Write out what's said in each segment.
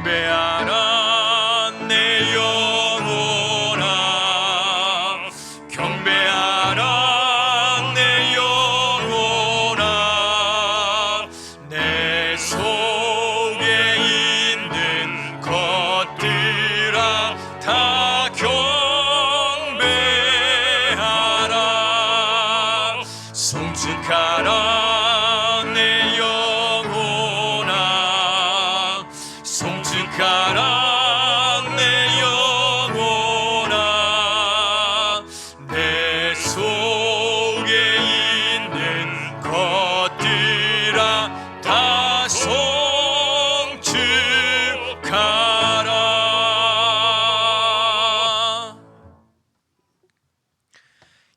경배하라 내 영혼아, 경배하라 내 영혼아. 내 속에 있는 것들아 다 경배하라. 송축하라 내 영혼아, 송축하라 내 영혼아. 내 속에 있는 것들아 다 송축하라.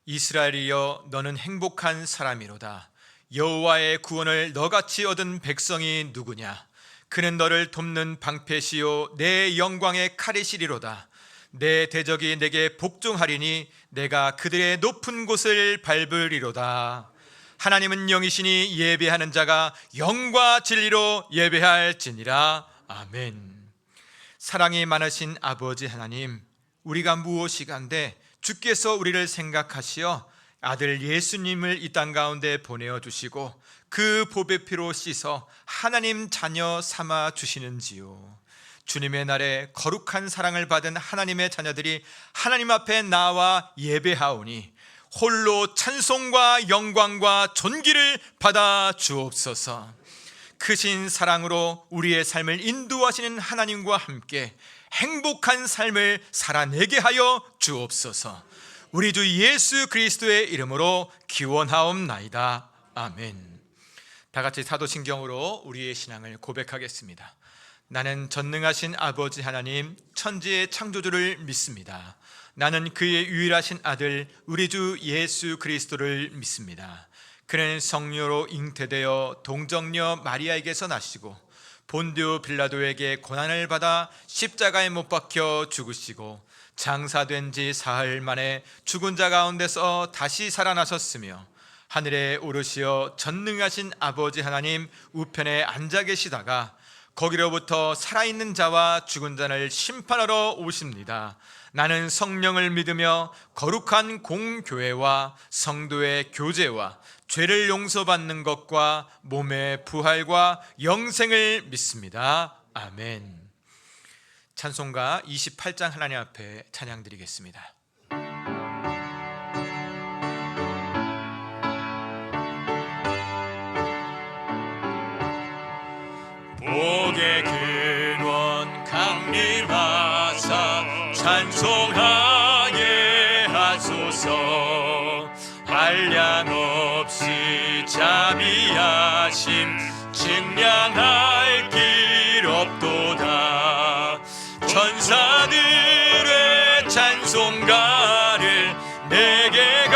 이스라엘이여, 너는 행복한 사람이로다. 여호와의 구원을 너같이 얻은 백성이 누구냐? 그는 너를 돕는 방패시요 내 영광의 칼이시리로다. 내 대적이 내게 복종하리니 내가 그들의 높은 곳을 밟으리로다. 하나님은 영이시니 예배하는 자가 영과 진리로 예배할지니라. 아멘. 사랑이 많으신 아버지 하나님, 우리가 무엇이간데 주께서 우리를 생각하시어 아들 예수님을 이 땅 가운데 보내어 주시고 그 보배 피로 씻어 하나님 자녀 삼아 주시는지요. 주님의 날에 거룩한 사랑을 받은 하나님의 자녀들이 하나님 앞에 나와 예배하오니 홀로 찬송과 영광과 존귀를 받아 주옵소서. 크신 사랑으로 우리의 삶을 인도하시는 하나님과 함께 행복한 삶을 살아내게 하여 주옵소서. 우리 주 예수 그리스도의 이름으로 기원하옵나이다. 아멘. 다 같이 사도신경으로 우리의 신앙을 고백하겠습니다. 나는 전능하신 아버지 하나님 천지의 창조주를 믿습니다. 나는 그의 유일하신 아들 우리 주 예수 그리스도를 믿습니다. 그는 성녀로 잉태되어 동정녀 마리아에게서 나시고 본디오 빌라도에게 고난을 받아 십자가에 못 박혀 죽으시고 장사된 지 사흘 만에 죽은 자 가운데서 다시 살아나셨으며 하늘에 오르시어 전능하신 아버지 하나님 우편에 앉아 계시다가 거기로부터 살아있는 자와 죽은 자를 심판하러 오십니다. 나는 성령을 믿으며 거룩한 공교회와 성도의 교제와 죄를 용서받는 것과 몸의 부활과 영생을 믿습니다. 아멘. 찬송가 28장 하나님 앞에 찬양드리겠습니다. 복의 근원 강림하사 찬송하게 하소서. 한량없이 자비하심 증량할 길 없도다. 천사들의 찬송가를 내게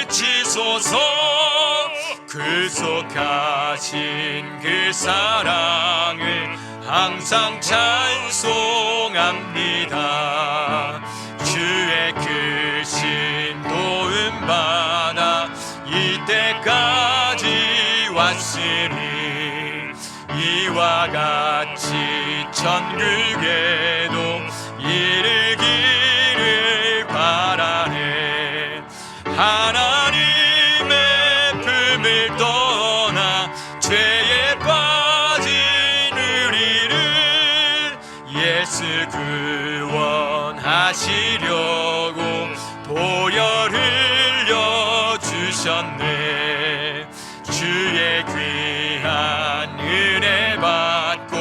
가르치소서. 구속하신 그 사랑을 항상 찬송합니다. 주의 크신 도움 받아 이때까지 왔으니 이와 같이 천국에도 이르기를 바라네. 하나님의 품을 떠나 죄에 빠진 우리를 예수 구원하시려고 보혈 흘려 주셨네. 주의 귀한 은혜 받고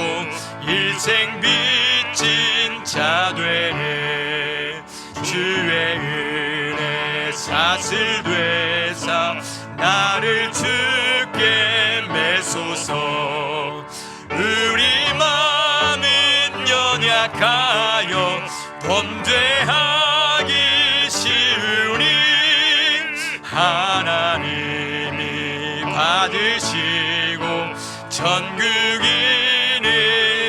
일생 빚진 자 되네. 주의 은혜 사슬 되사 나를 주께 매소서. 우리 마음은 연약하여 범죄하기 쉬우니 하나님이 받으시고 천국인을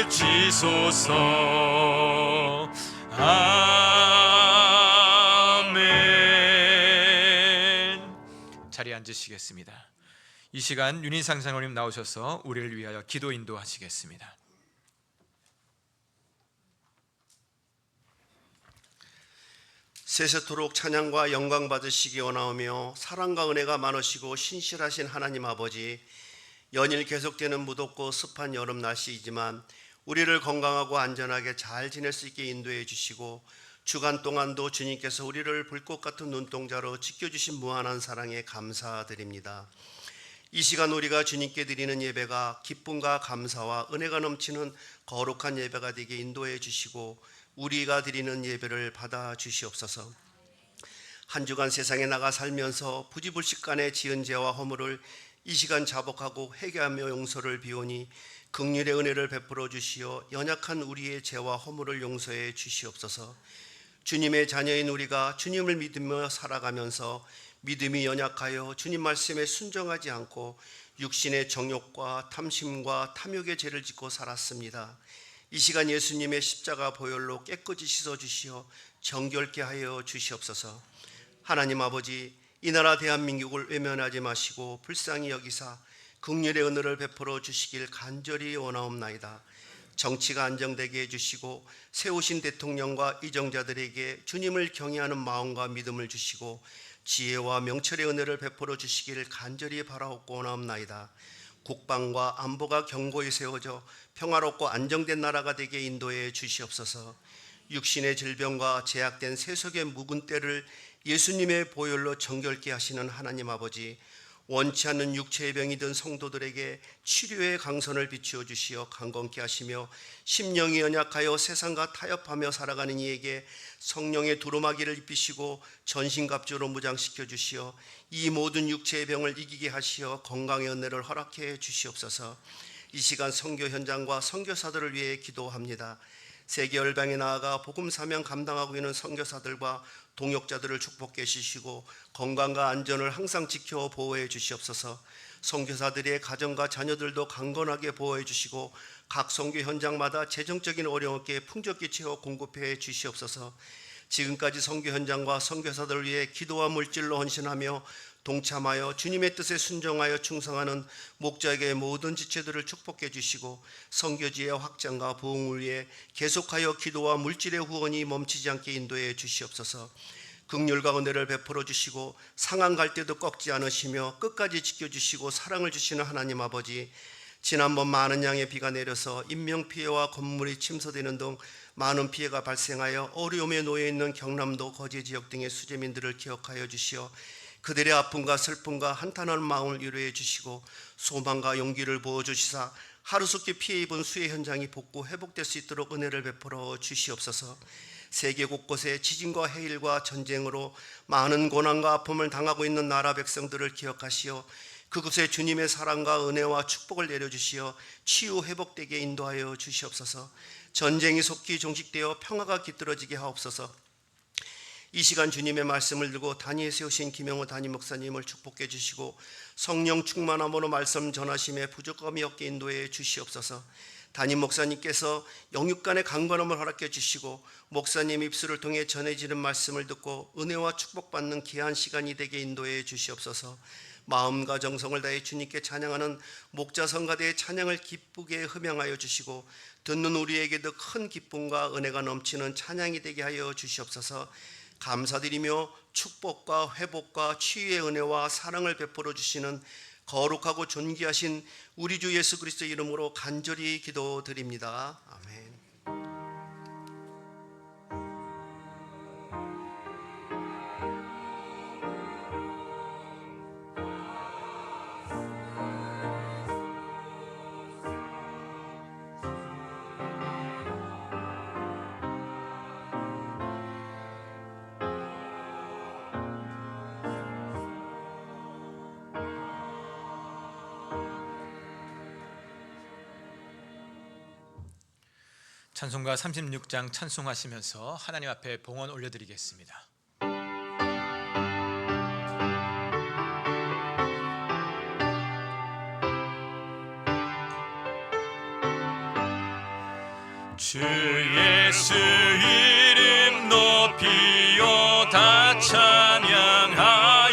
지소서. 아멘. 자리에 앉으시겠습니다. 이 시간 윤희상 장로님 나오셔서 우리를 위하여 기도 인도하시겠습니다. 세세토록 찬양과 영광 받으시기 원하오며 사랑과 은혜가 많으시고 신실하신 하나님 아버지, 연일 계속되는 무덥고 습한 여름 날씨이지만 우리를 건강하고 안전하게 잘 지낼 수 있게 인도해 주시고 주간 동안도 주님께서 우리를 불꽃 같은 눈동자로 지켜주신 무한한 사랑에 감사드립니다. 이 시간 우리가 주님께 드리는 예배가 기쁨과 감사와 은혜가 넘치는 거룩한 예배가 되게 인도해 주시고 우리가 드리는 예배를 받아 주시옵소서. 한 주간 세상에 나가 살면서 부지불식간에 지은 죄와 허물을 이 시간 자복하고 회개하며 용서를 비오니 긍휼의 은혜를 베풀어 주시어 연약한 우리의 죄와 허물을 용서해 주시옵소서. 주님의 자녀인 우리가 주님을 믿으며 살아가면서 믿음이 연약하여 주님 말씀에 순종하지 않고 육신의 정욕과 탐심과 탐욕의 죄를 짓고 살았습니다. 이 시간 예수님의 십자가 보혈로 깨끗이 씻어주시어 정결케 하여 주시옵소서. 하나님 아버지, 이 나라 대한민국을 외면하지 마시고 불쌍히 여기사 긍휼의 은혜를 베풀어 주시길 간절히 원하옵나이다. 정치가 안정되게 해주시고 세우신 대통령과 이정자들에게 주님을 경외하는 마음과 믿음을 주시고 지혜와 명철의 은혜를 베풀어 주시기를 간절히 바라옵고 원하옵나이다. 국방과 안보가 견고히 세워져 평화롭고 안정된 나라가 되게 인도해 주시옵소서. 육신의 질병과 제약된 세속의 묵은 때를 예수님의 보혈로 정결케 하시는 하나님 아버지, 원치 않는 육체의 병이 든 성도들에게 치료의 강선을 비추어 주시어 강건케 하시며 심령이 연약하여 세상과 타협하며 살아가는 이에게 성령의 두루마기를 입히시고 전신갑주로 무장시켜 주시어 이 모든 육체의 병을 이기게 하시어 건강의 은혜를 허락해 주시옵소서. 이 시간 선교 현장과 선교사들을 위해 기도합니다. 세계 열방에 나아가 복음 사명 감당하고 있는 선교사들과 동역자들을 축복해 주시고 건강과 안전을 항상 지켜 보호해 주시옵소서. 선교사들의 가정과 자녀들도 강건하게 보호해 주시고 각 선교 현장마다 재정적인 어려움께 풍족히 채워 공급해 주시옵소서. 지금까지 선교 현장과 선교사들을 위해 기도와 물질로 헌신하며 동참하여 주님의 뜻에 순종하여 충성하는 목자에게 모든 지체들을 축복해 주시고 선교지의 확장과 부흥을 위해 계속하여 기도와 물질의 후원이 멈추지 않게 인도해 주시옵소서. 긍휼과 은혜를 베풀어 주시고 상한 갈 때도 꺾지 않으시며 끝까지 지켜주시고 사랑을 주시는 하나님 아버지, 지난번 많은 양의 비가 내려서 인명피해와 건물이 침수되는 등 많은 피해가 발생하여 어려움에 놓여 있는 경남도 거제 지역 등의 수재민들을 기억하여 주시어 그들의 아픔과 슬픔과 한탄하는 마음을 위로해 주시고 소망과 용기를 부어주시사 하루속히 피해 입은 수해 현장이 복구 회복될 수 있도록 은혜를 베풀어 주시옵소서. 세계 곳곳에 지진과 해일과 전쟁으로 많은 고난과 아픔을 당하고 있는 나라 백성들을 기억하시어 그곳에 주님의 사랑과 은혜와 축복을 내려주시어 치유 회복되게 인도하여 주시옵소서. 전쟁이 속히 종식되어 평화가 깃들어지게 하옵소서. 이 시간 주님의 말씀을 들고 단위에 세우신 김영호 담임 목사님을 축복해 주시고 성령 충만함으로 말씀 전하심에 부족함이 없게 인도해 주시옵소서. 담임 목사님께서 영육간의 강건함을 허락해 주시고 목사님 입술을 통해 전해지는 말씀을 듣고 은혜와 축복받는 귀한 시간이 되게 인도해 주시옵소서. 마음과 정성을 다해 주님께 찬양하는 목자 성가대의 찬양을 기쁘게 흠양하여 주시고 듣는 우리에게도 큰 기쁨과 은혜가 넘치는 찬양이 되게 하여 주시옵소서. 감사드리며 축복과 회복과 치유의 은혜와 사랑을 베풀어 주시는 거룩하고 존귀하신 우리 주 예수 그리스도의 이름으로 간절히 기도드립니다. 아멘. 찬송가 36장 찬송하시면서 하나님 앞에 봉헌 올려드리겠습니다. 주 예수 이름 높이어 다 찬양하여라.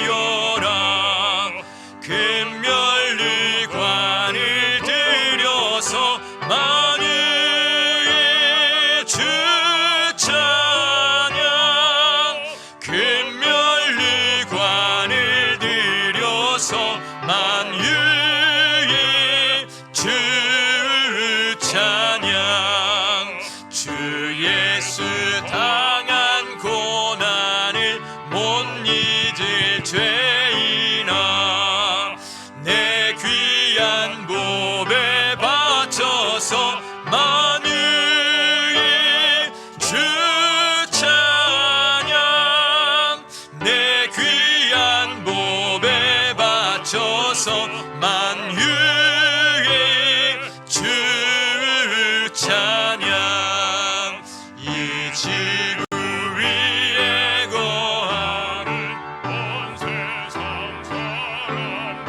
금멸류관을 들여서 만유의 주 찬양 만유의 주 찬양 내 귀한 몸에 바쳐서 만유의 주 찬양 이 지구 위에 거하는 온 세상 사람들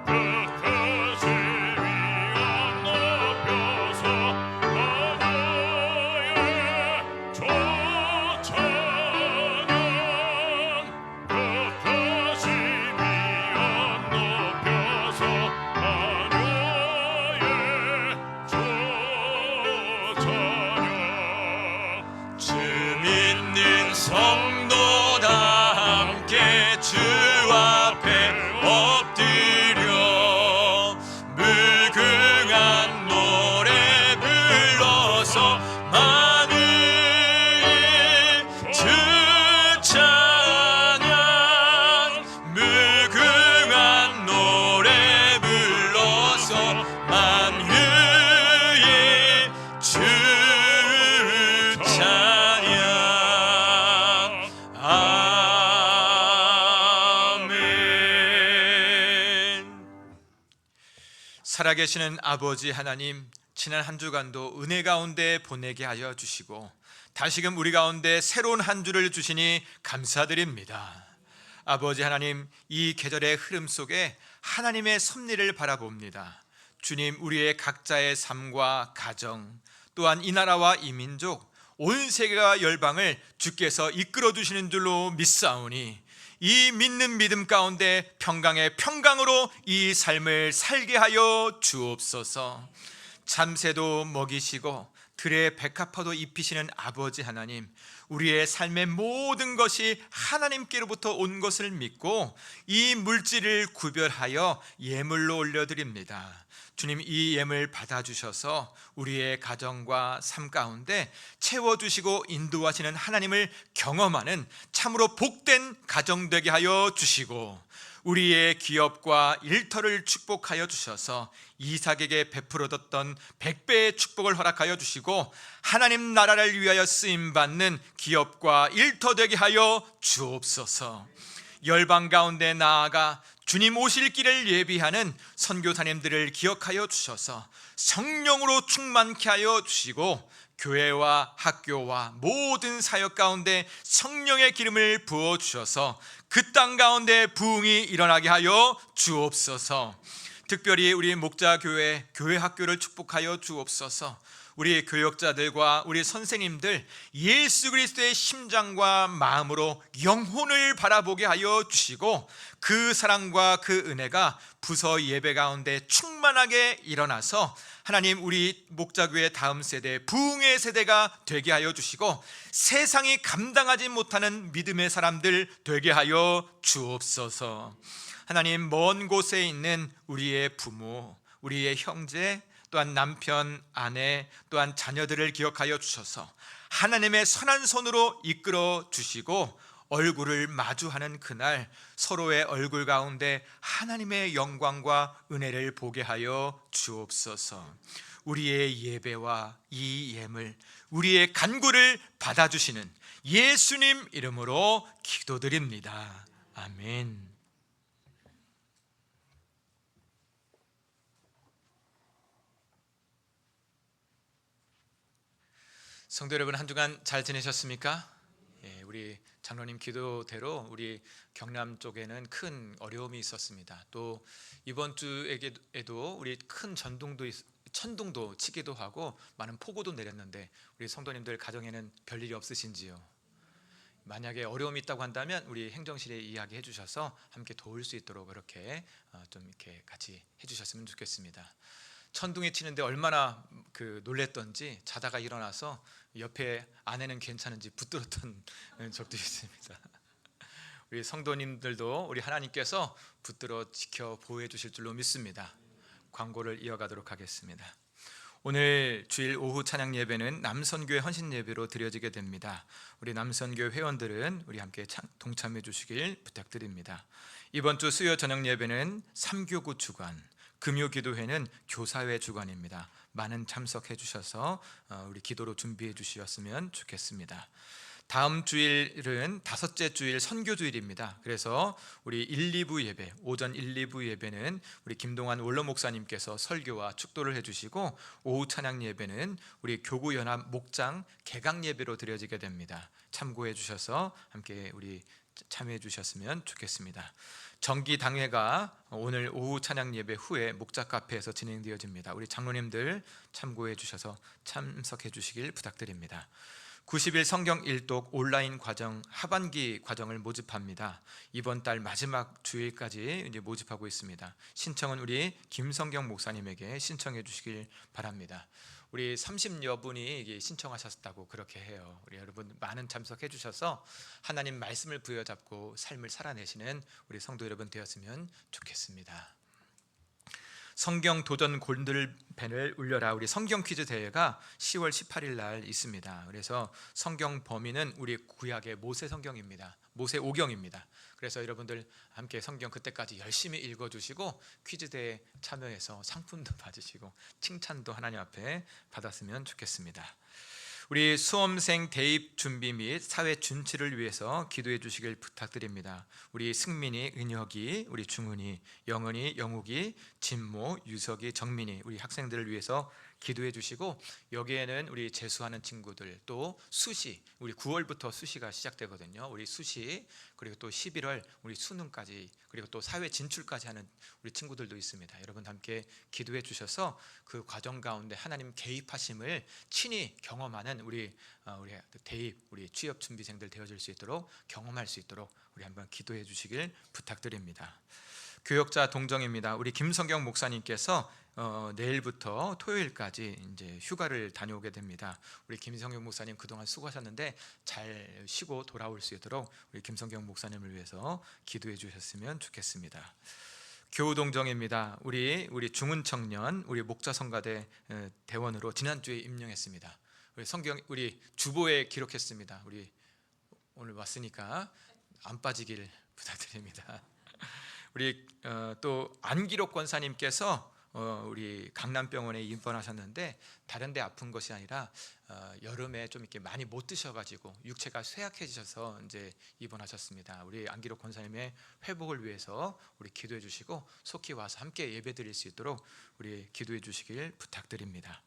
끝까지 위엄 높여서 하나의 주 찬양 끝까지 위엄 높여서 하나의 주 찬양 주 믿는 성도 다 함께 주 앞에 엎드려 무궁한 노래 불러서 만유의 주 찬양 무궁한 노래 불러서 만유의 주 찬양 아멘. 살아계시는 아버지 하나님, 지난 한 주간도 은혜 가운데 보내게 하여 주시고 다시금 우리 가운데 새로운 한 주를 주시니 감사드립니다. 아버지 하나님, 이 계절의 흐름 속에 하나님의 섭리를 바라봅니다. 주님, 우리의 각자의 삶과 가정, 또한 이 나라와 이 민족, 온 세계와 열방을 주께서 이끌어 주시는 줄로 믿사오니 이 믿는 믿음 가운데 평강의 평강으로 이 삶을 살게 하여 주옵소서. 참새도 먹이시고 들의 백합화도 입히시는 아버지 하나님, 우리의 삶의 모든 것이 하나님께로부터 온 것을 믿고 이 물질을 구별하여 예물로 올려드립니다. 주님, 이 예물 받아주셔서 우리의 가정과 삶 가운데 채워주시고 인도하시는 하나님을 경험하는 참으로 복된 가정 되게 하여 주시고 우리의 기업과 일터를 축복하여 주셔서 이삭에게 베풀어뒀던 100배의 축복을 허락하여 주시고 하나님 나라를 위하여 쓰임받는 기업과 일터 되게 하여 주옵소서. 열방 가운데 나아가 주님 오실 길을 예비하는 선교사님들을 기억하여 주셔서 성령으로 충만케 하여 주시고 교회와 학교와 모든 사역 가운데 성령의 기름을 부어 주셔서 그 땅 가운데 부흥이 일어나게 하여 주옵소서. 특별히 우리 목자교회, 교회 학교를 축복하여 주옵소서. 우리 교역자들과 우리 선생님들 예수 그리스도의 심장과 마음으로 영혼을 바라보게 하여 주시고 그 사랑과 그 은혜가 부서 예배 가운데 충만하게 일어나서 하나님, 우리 목자교회 다음 세대, 부흥의 세대가 되게 하여 주시고 세상이 감당하지 못하는 믿음의 사람들 되게 하여 주옵소서. 하나님, 먼 곳에 있는 우리의 부모, 우리의 형제, 또한 남편, 아내, 또한 자녀들을 기억하여 주셔서 하나님의 선한 손으로 이끌어 주시고 얼굴을 마주하는 그날 서로의 얼굴 가운데 하나님의 영광과 은혜를 보게 하여 주옵소서. 우리의 예배와 이 예물, 우리의 간구를 받아주시는 예수님 이름으로 기도드립니다. 아멘. 성도 여러분, 한 주간 잘 지내셨습니까? 우리 장로님 기도대로 우리 경남 쪽에는 큰 어려움이 있었습니다. 또 이번 주에도 우리 큰 천둥도 치기도 하고 많은 폭우도 내렸는데 우리 성도님들 가정에는 별일이 없으신지요? 만약에 어려움이 있다고 한다면 우리 행정실에 이야기해 주셔서 함께 도울 수 있도록 그렇게 좀 이렇게 같이 해주셨으면 좋겠습니다. 천둥이 치는데 얼마나 놀랬던지 자다가 일어나서 옆에 아내는 괜찮은지 붙들었던 적도 있습니다. 우리 성도님들도 우리 하나님께서 붙들어 지켜 보호해 주실 줄로 믿습니다. 광고를 이어가도록 하겠습니다. 오늘 주일 오후 찬양 예배는 남선교회 헌신 예배로 드려지게 됩니다. 우리 남선교회 회원들은 우리 함께 동참해 주시길 부탁드립니다. 이번 주 수요 저녁 예배는 삼교구 주간, 금요 기도회는 교사회 주간입니다. 많은 참석해 주셔서 우리 기도로 준비해 주셨으면 좋겠습니다. 다음 주일은 다섯째 주일 선교 주일입니다. 그래서 우리 1, 2부 예배, 오전 1, 2부 예배는 우리 김동환 원로 목사님께서 설교와 축도를 해주시고, 오후 찬양 예배는 우리 교구연합 목장 개강 예배로 드려지게 됩니다. 참고해 주셔서 함께 우리 참여해 주셨으면 좋겠습니다. 정기 당회가 오늘 오후 찬양 예배 후에 목자 카페에서 진행되어집니다. 우리 장로님들 참고해 주셔서 참석해 주시길 부탁드립니다. 90일 성경 일독 온라인 과정 하반기 과정을 모집합니다. 이번 달 마지막 주일까지 이제 모집하고 있습니다. 신청은 우리 김성경 목사님에게 신청해 주시길 바랍니다. 우리 30여 분이 신청하셨다고 그렇게 해요. 우리 여러분 많은 참석해 주셔서 하나님 말씀을 부여잡고 삶을 살아내시는 우리 성도 여러분 되었으면 좋겠습니다. 성경 도전 골든벨을 울려라, 우리 성경 퀴즈 대회가 10월 18일 날 있습니다. 그래서 성경 범위는 우리 구약의 모세 성경입니다. 모세 5경입니다. 그래서 여러분들 함께 성경 그때까지 열심히 읽어주시고 퀴즈 대회에 참여해서 상품도 받으시고 칭찬도 하나님 앞에 받았으면 좋겠습니다. 우리 수험생 대입 준비 및 사회 준치를 위해서 기도해 주시길 부탁드립니다. 우리 승민이, 은혁이, 우리 중은이, 영은이, 영욱이, 진모, 유석이, 정민이 우리 학생들을 위해서 기도해 주시고, 여기에는 우리 재수하는 친구들, 또 수시, 우리 9월부터 수시가 시작되거든요. 우리 수시, 그리고 또 11월 우리 수능까지, 그리고 또 사회 진출까지 하는 우리 친구들도 있습니다. 여러분 함께 기도해 주셔서 그 과정 가운데 하나님 개입하심을 친히 경험하는 우리 대입, 우리 취업 준비생들 되어질 수 있도록, 경험할 수 있도록 우리 한번 기도해 주시길 부탁드립니다. 교역자 동정입니다. 우리 김성경 목사님께서 내일부터 토요일까지 이제 휴가를 다녀오게 됩니다. 우리 김성경 목사님 그동안 수고하셨는데 잘 쉬고 돌아올 수 있도록 우리 김성경 목사님을 위해서 기도해 주셨으면 좋겠습니다. 교우동정입니다. 우리 중은 청년, 우리 목자 성가대 대원으로 지난주에 임명했습니다. 우리 주보에 기록했습니다. 우리 오늘 왔으니까 안 빠지길 부탁드립니다. 우리 또 안기록 권사님께서 우리 강남병원에 입원하셨는데 다른 데 아픈 것이 아니라 여름에 좀 이렇게 많이 못 드셔가지고 육체가 쇠약해지셔서 이제 입원하셨습니다. 우리 안기록 권사님의 회복을 위해서 우리 기도해 주시고 속히 와서 함께 예배드릴 수 있도록 우리 기도해 주시길 부탁드립니다.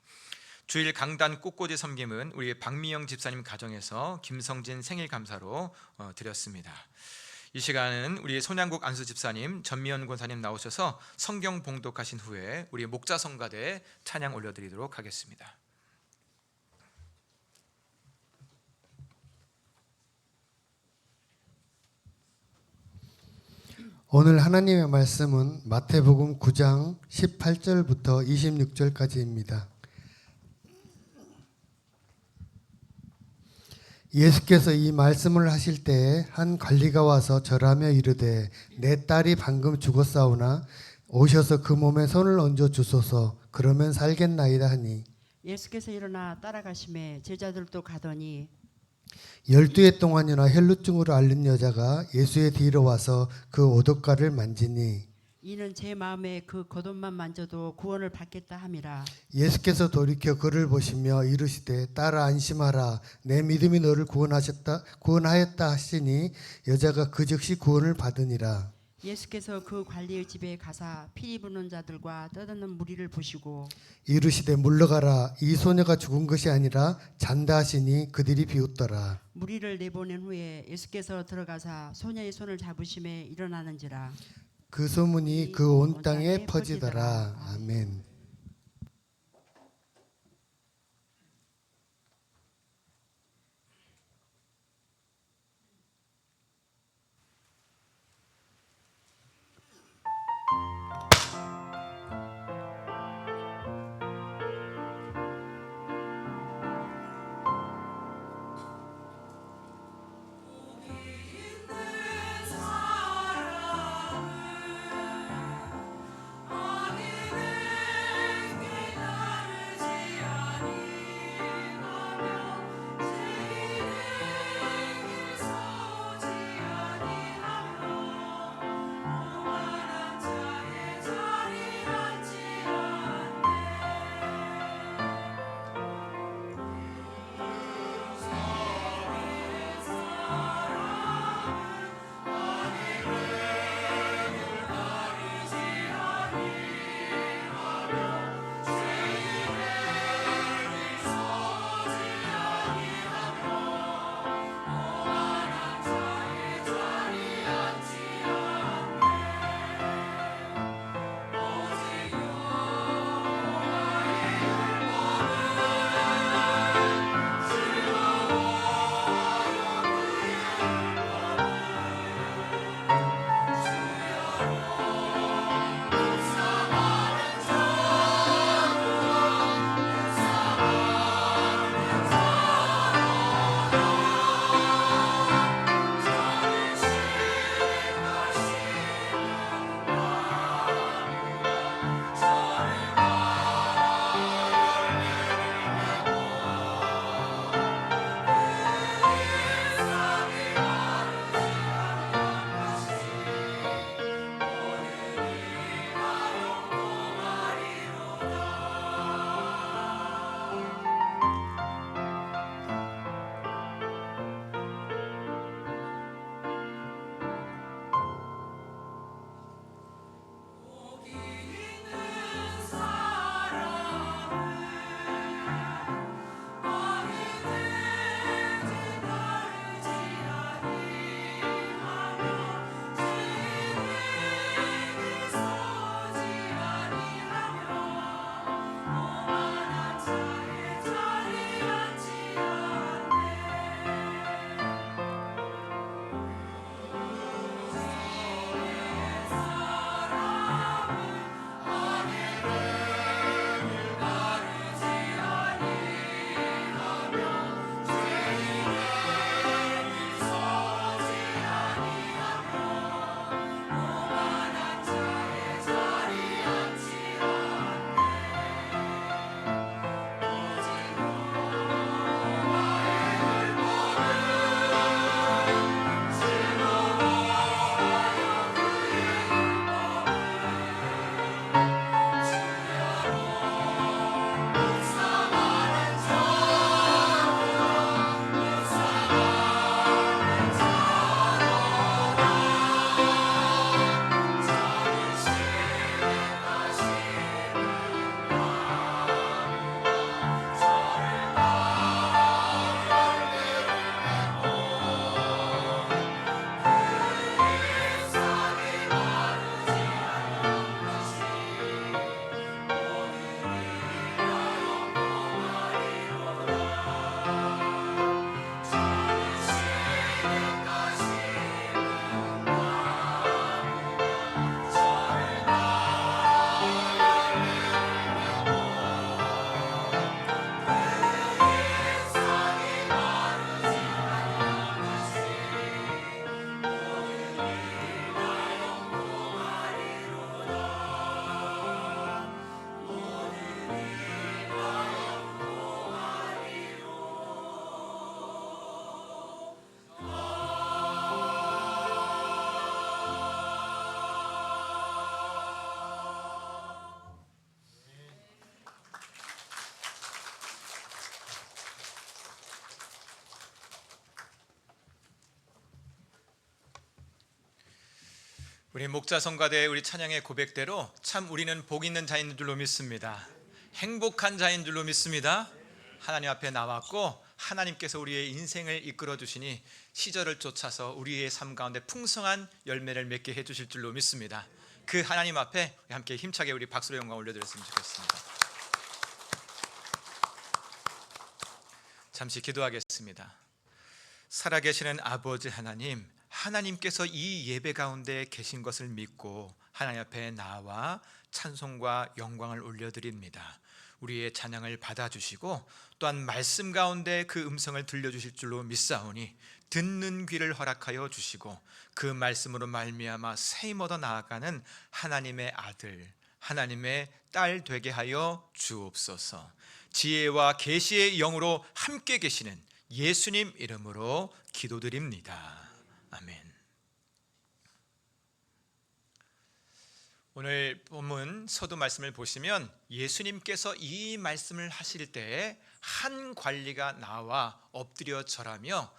주일 강단 꽃꽂이 섬김은 우리 박미영 집사님 가정에서 김성진 생일 감사로 드렸습니다. 이 시간은 우리 손양국 안수 집사님, 전미연 권사님 나오셔서 성경 봉독하신 후에 우리 목자 성가대 찬양 올려드리도록 하겠습니다. 오늘 하나님의 말씀은 마태복음 9장 18절부터 26절까지입니다. 예수께서 이 말씀을 하실 때에 한 관리가 와서 절하며 이르되 내 딸이 방금 죽었사오나 오셔서 그 몸에 손을 얹어 주소서 그러면 살겠나이다 하니 예수께서 일어나 따라가심에 제자들도 가더니 12해 동안이나 혈루증으로 앓는 여자가 예수의 뒤로 와서 그 오독가를 만지니 이는 제 마음에 그 겉옷만 만져도 구원을 받겠다 함이라. 예수께서 돌이켜 그를 보시며 이르시되 딸아 안심하라 내 믿음이 너를 구원하였다 하시니 여자가 그 즉시 구원을 받으니라. 예수께서 그 관리의 집에 가사 피리 부는 자들과 떠드는 무리를 보시고 이르시되 물러가라 이 소녀가 죽은 것이 아니라 잔다 하시니 그들이 비웃더라. 무리를 내보낸 후에 예수께서 들어가사 소녀의 손을 잡으심에 일어나는지라. 그 소문이 그 온 땅에 퍼지더라. 아멘. 사랑을 아니는 우리 목자 성가대 우리 찬양의 고백대로 참 우리는 복 있는 자인 줄로 믿습니다. 행복한 자인 줄로 믿습니다. 하나님 앞에 나왔고 하나님께서 우리의 인생을 이끌어 주시니 시절을 쫓아서 우리의 삶 가운데 풍성한 열매를 맺게 해 주실 줄로 믿습니다. 그 하나님 앞에 함께 힘차게 우리 박수로 영광 올려드렸으면 좋겠습니다. 잠시 기도하겠습니다. 살아계시는 아버지 하나님, 하나님께서 이 예배 가운데 계신 것을 믿고 하나님 앞에 나와 찬송과 영광을 올려드립니다. 우리의 찬양을 받아주시고 또한 말씀 가운데 그 음성을 들려주실 줄로 믿사오니 듣는 귀를 허락하여 주시고 그 말씀으로 말미암아 세임 얻어 나아가는 하나님의 아들, 하나님의 딸 되게 하여 주옵소서. 지혜와 계시의 영으로 함께 계시는 예수님 이름으로 기도드립니다. 아멘. 오늘 본문 서두 말씀을 보시면 예수님께서 이 말씀을 하실 때에 한 관리가 나와 엎드려 절하며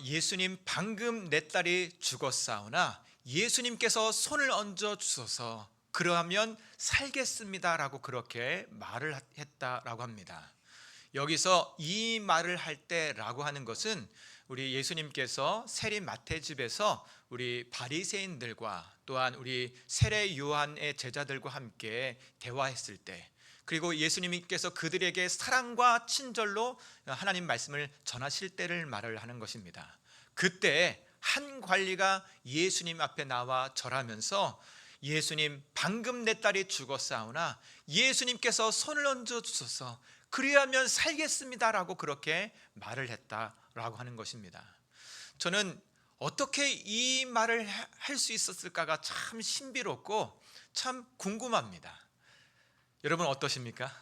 예수님 방금 내 딸이 죽었사오나 예수님께서 손을 얹어 주소서 그러하면 살겠습니다라고 그렇게 말을 했다라고 합니다. 여기서 이 말을 할 때라고 하는 것은 우리 예수님께서 세리 마태 집에서 우리 바리새인들과 또한 우리 세례 요한의 제자들과 함께 대화했을 때, 그리고 예수님께서 그들에게 사랑과 친절로 하나님 말씀을 전하실 때를 말을 하는 것입니다. 그때 한 관리가 예수님 앞에 나와 절하면서 예수님 방금 내 딸이 죽었사오나 예수님께서 손을 얹어 주소서 그리하면 살겠습니다라고 그렇게 말을 했다라고 하는 것입니다. 저는 어떻게 이 말을 할 수 있었을까가 참 신비롭고 참 궁금합니다. 여러분 어떠십니까?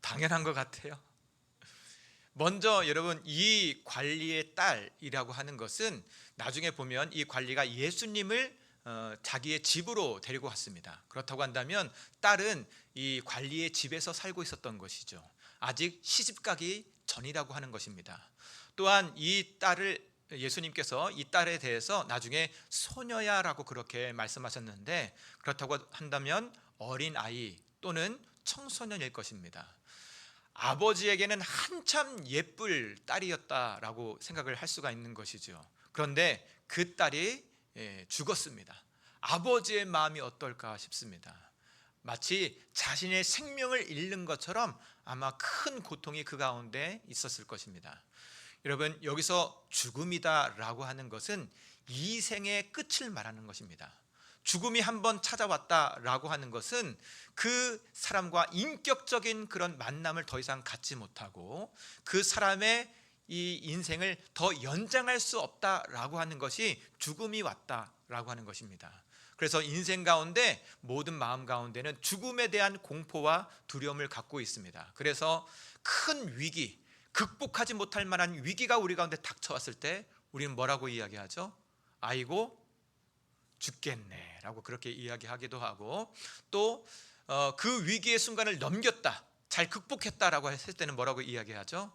당연한 것 같아요. 먼저 여러분, 이 관리의 딸이라고 하는 것은 나중에 보면 이 관리가 예수님을 자기의 집으로 데리고 왔습니다. 그렇다고 한다면 딸은 이 관리의 집에서 살고 있었던 것이죠. 아직 시집가기 전이라고 하는 것입니다. 또한 이 딸을 예수님께서 이 딸에 대해서 나중에 소녀야라고 그렇게 말씀하셨는데, 그렇다고 한다면 어린아이 또는 청소년일 것입니다. 아버지에게는 한참 예쁠 딸이었다라고 생각을 할 수가 있는 것이죠. 그런데 그 딸이 죽었습니다. 아버지의 마음이 어떨까 싶습니다. 마치 자신의 생명을 잃는 것처럼 아마 큰 고통이 그 가운데 있었을 것입니다. 여러분, 여기서 죽음이다라고 하는 것은 이 생의 끝을 말하는 것입니다. 죽음이 한번 찾아왔다라고 하는 것은 그 사람과 인격적인 그런 만남을 더 이상 갖지 못하고 그 사람의 이 인생을 더 연장할 수 없다라고 하는 것이 죽음이 왔다라고 하는 것입니다. 그래서 인생 가운데 모든 마음 가운데는 죽음에 대한 공포와 두려움을 갖고 있습니다. 그래서 큰 위기, 극복하지 못할 만한 위기가 우리 가운데 닥쳐왔을 때 우리는 뭐라고 이야기하죠? 아이고 죽겠네 라고 그렇게 이야기하기도 하고, 또 그 위기의 순간을 넘겼다, 잘 극복했다라고 했을 때는 뭐라고 이야기하죠?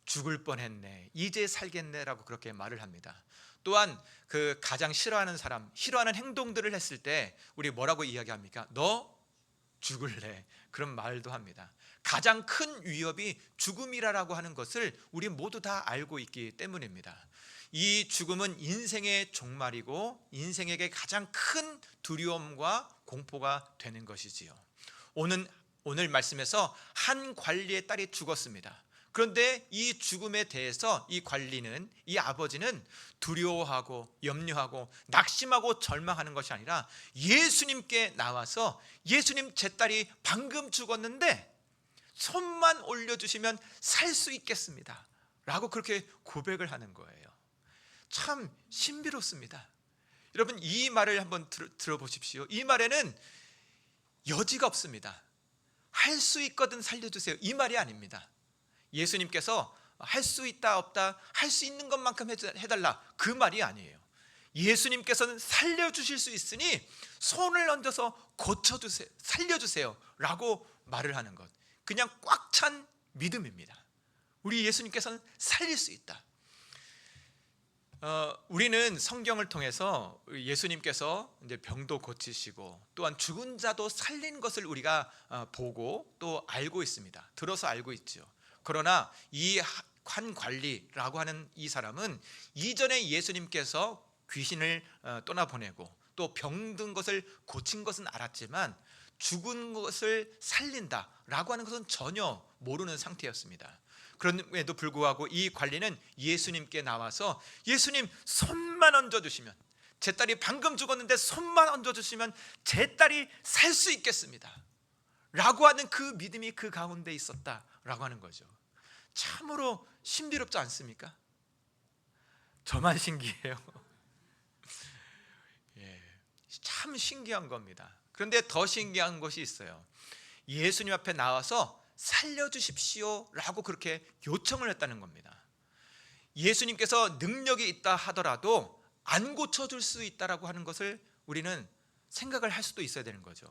죽을 뻔했네, 이제 살겠네 라고 그렇게 말을 합니다. 또한 그 가장 싫어하는 사람, 싫어하는 행동들을 했을 때 우리 뭐라고 이야기합니까? 너 죽을래, 그런 말도 합니다. 가장 큰 위협이 죽음이라고 하는 것을 우리 모두 다 알고 있기 때문입니다. 이 죽음은 인생의 종말이고 인생에게 가장 큰 두려움과 공포가 되는 것이지요. 오늘 말씀에서 한 관리의 딸이 죽었습니다. 그런데 이 죽음에 대해서 이 관리는, 이 아버지는 두려워하고 염려하고 낙심하고 절망하는 것이 아니라 예수님께 나와서 예수님, 제 딸이 방금 죽었는데 손만 올려주시면 살 수 있겠습니다 라고 그렇게 고백을 하는 거예요. 참 신비롭습니다. 여러분, 이 말을 한번 들어보십시오. 이 말에는 여지가 없습니다. 할 수 있거든 살려주세요, 이 말이 아닙니다. 예수님께서 할 수 있다 없다, 할 수 있는 것만큼 해달라, 그 말이 아니에요. 예수님께서는 살려주실 수 있으니 손을 얹어서 고쳐주세요, 살려주세요 라고 말을 하는 것, 그냥 꽉 찬 믿음입니다. 우리 예수님께서는 살릴 수 있다. 우리는 성경을 통해서 예수님께서 이제 병도 고치시고 또한 죽은 자도 살린 것을 우리가 보고 또 알고 있습니다. 들어서 알고 있죠. 그러나 이 관 관리라고 하는 이 사람은 이전에 예수님께서 귀신을 떠나보내고 또 병든 것을 고친 것은 알았지만 죽은 것을 살린다라고 하는 것은 전혀 모르는 상태였습니다. 그럼에도 불구하고 이 관리는 예수님께 나와서 예수님 손만 얹어주시면, 제 딸이 방금 죽었는데 손만 얹어주시면 제 딸이 살 수 있겠습니다 라고 하는 그 믿음이 그 가운데 있었다라고 하는 거죠. 참으로 신비롭지 않습니까? 저만 신기해요. 예, 참 신기한 겁니다. 그런데 더 신기한 것이 있어요. 예수님 앞에 나와서 살려주십시오 라고 그렇게 요청을 했다는 겁니다. 예수님께서 능력이 있다 하더라도 안 고쳐줄 수 있다라고 하는 것을 우리는 생각을 할 수도 있어야 되는 거죠.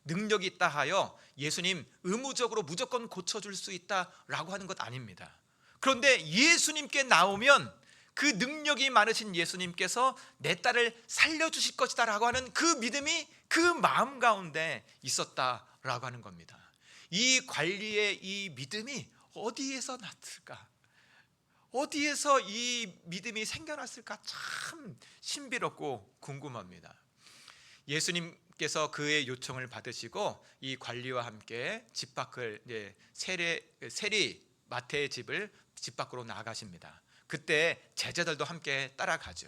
능력이 있다 하여 예수님 의무적으로 무조건 고쳐줄 수 있다라고 하는 것 아닙니다. 그런데 예수님께 나오면 그 능력이 많으신 예수님께서 내 딸을 살려주실 것이다 라고 하는 그 믿음이 그 마음 가운데 있었다라고 하는 겁니다. 이 관리의 이 믿음이 어디에서 났을까? 어디에서 이 믿음이 생겨났을까? 참 신비롭고 궁금합니다. 예수님께서 그의 요청을 받으시고 이 관리와 함께 집 밖을 세리 마태의 집을 집 밖으로 나가십니다. 그때 제자들도 함께 따라가죠.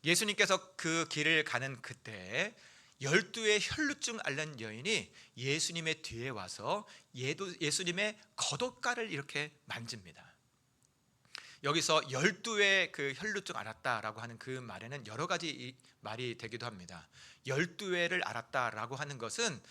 예수님께서 그 길을 가는 그때 12의 혈루증 앓는 여인이 예수님의 뒤에 와서 예수님의 겉옷가를 이렇게 만집니다. 여기서 12의 그 혈루증 앓았다라고 하는 그 말에는 여러 가지 말이 되기도 합니다. 12회를 앓았다라고 하는 것은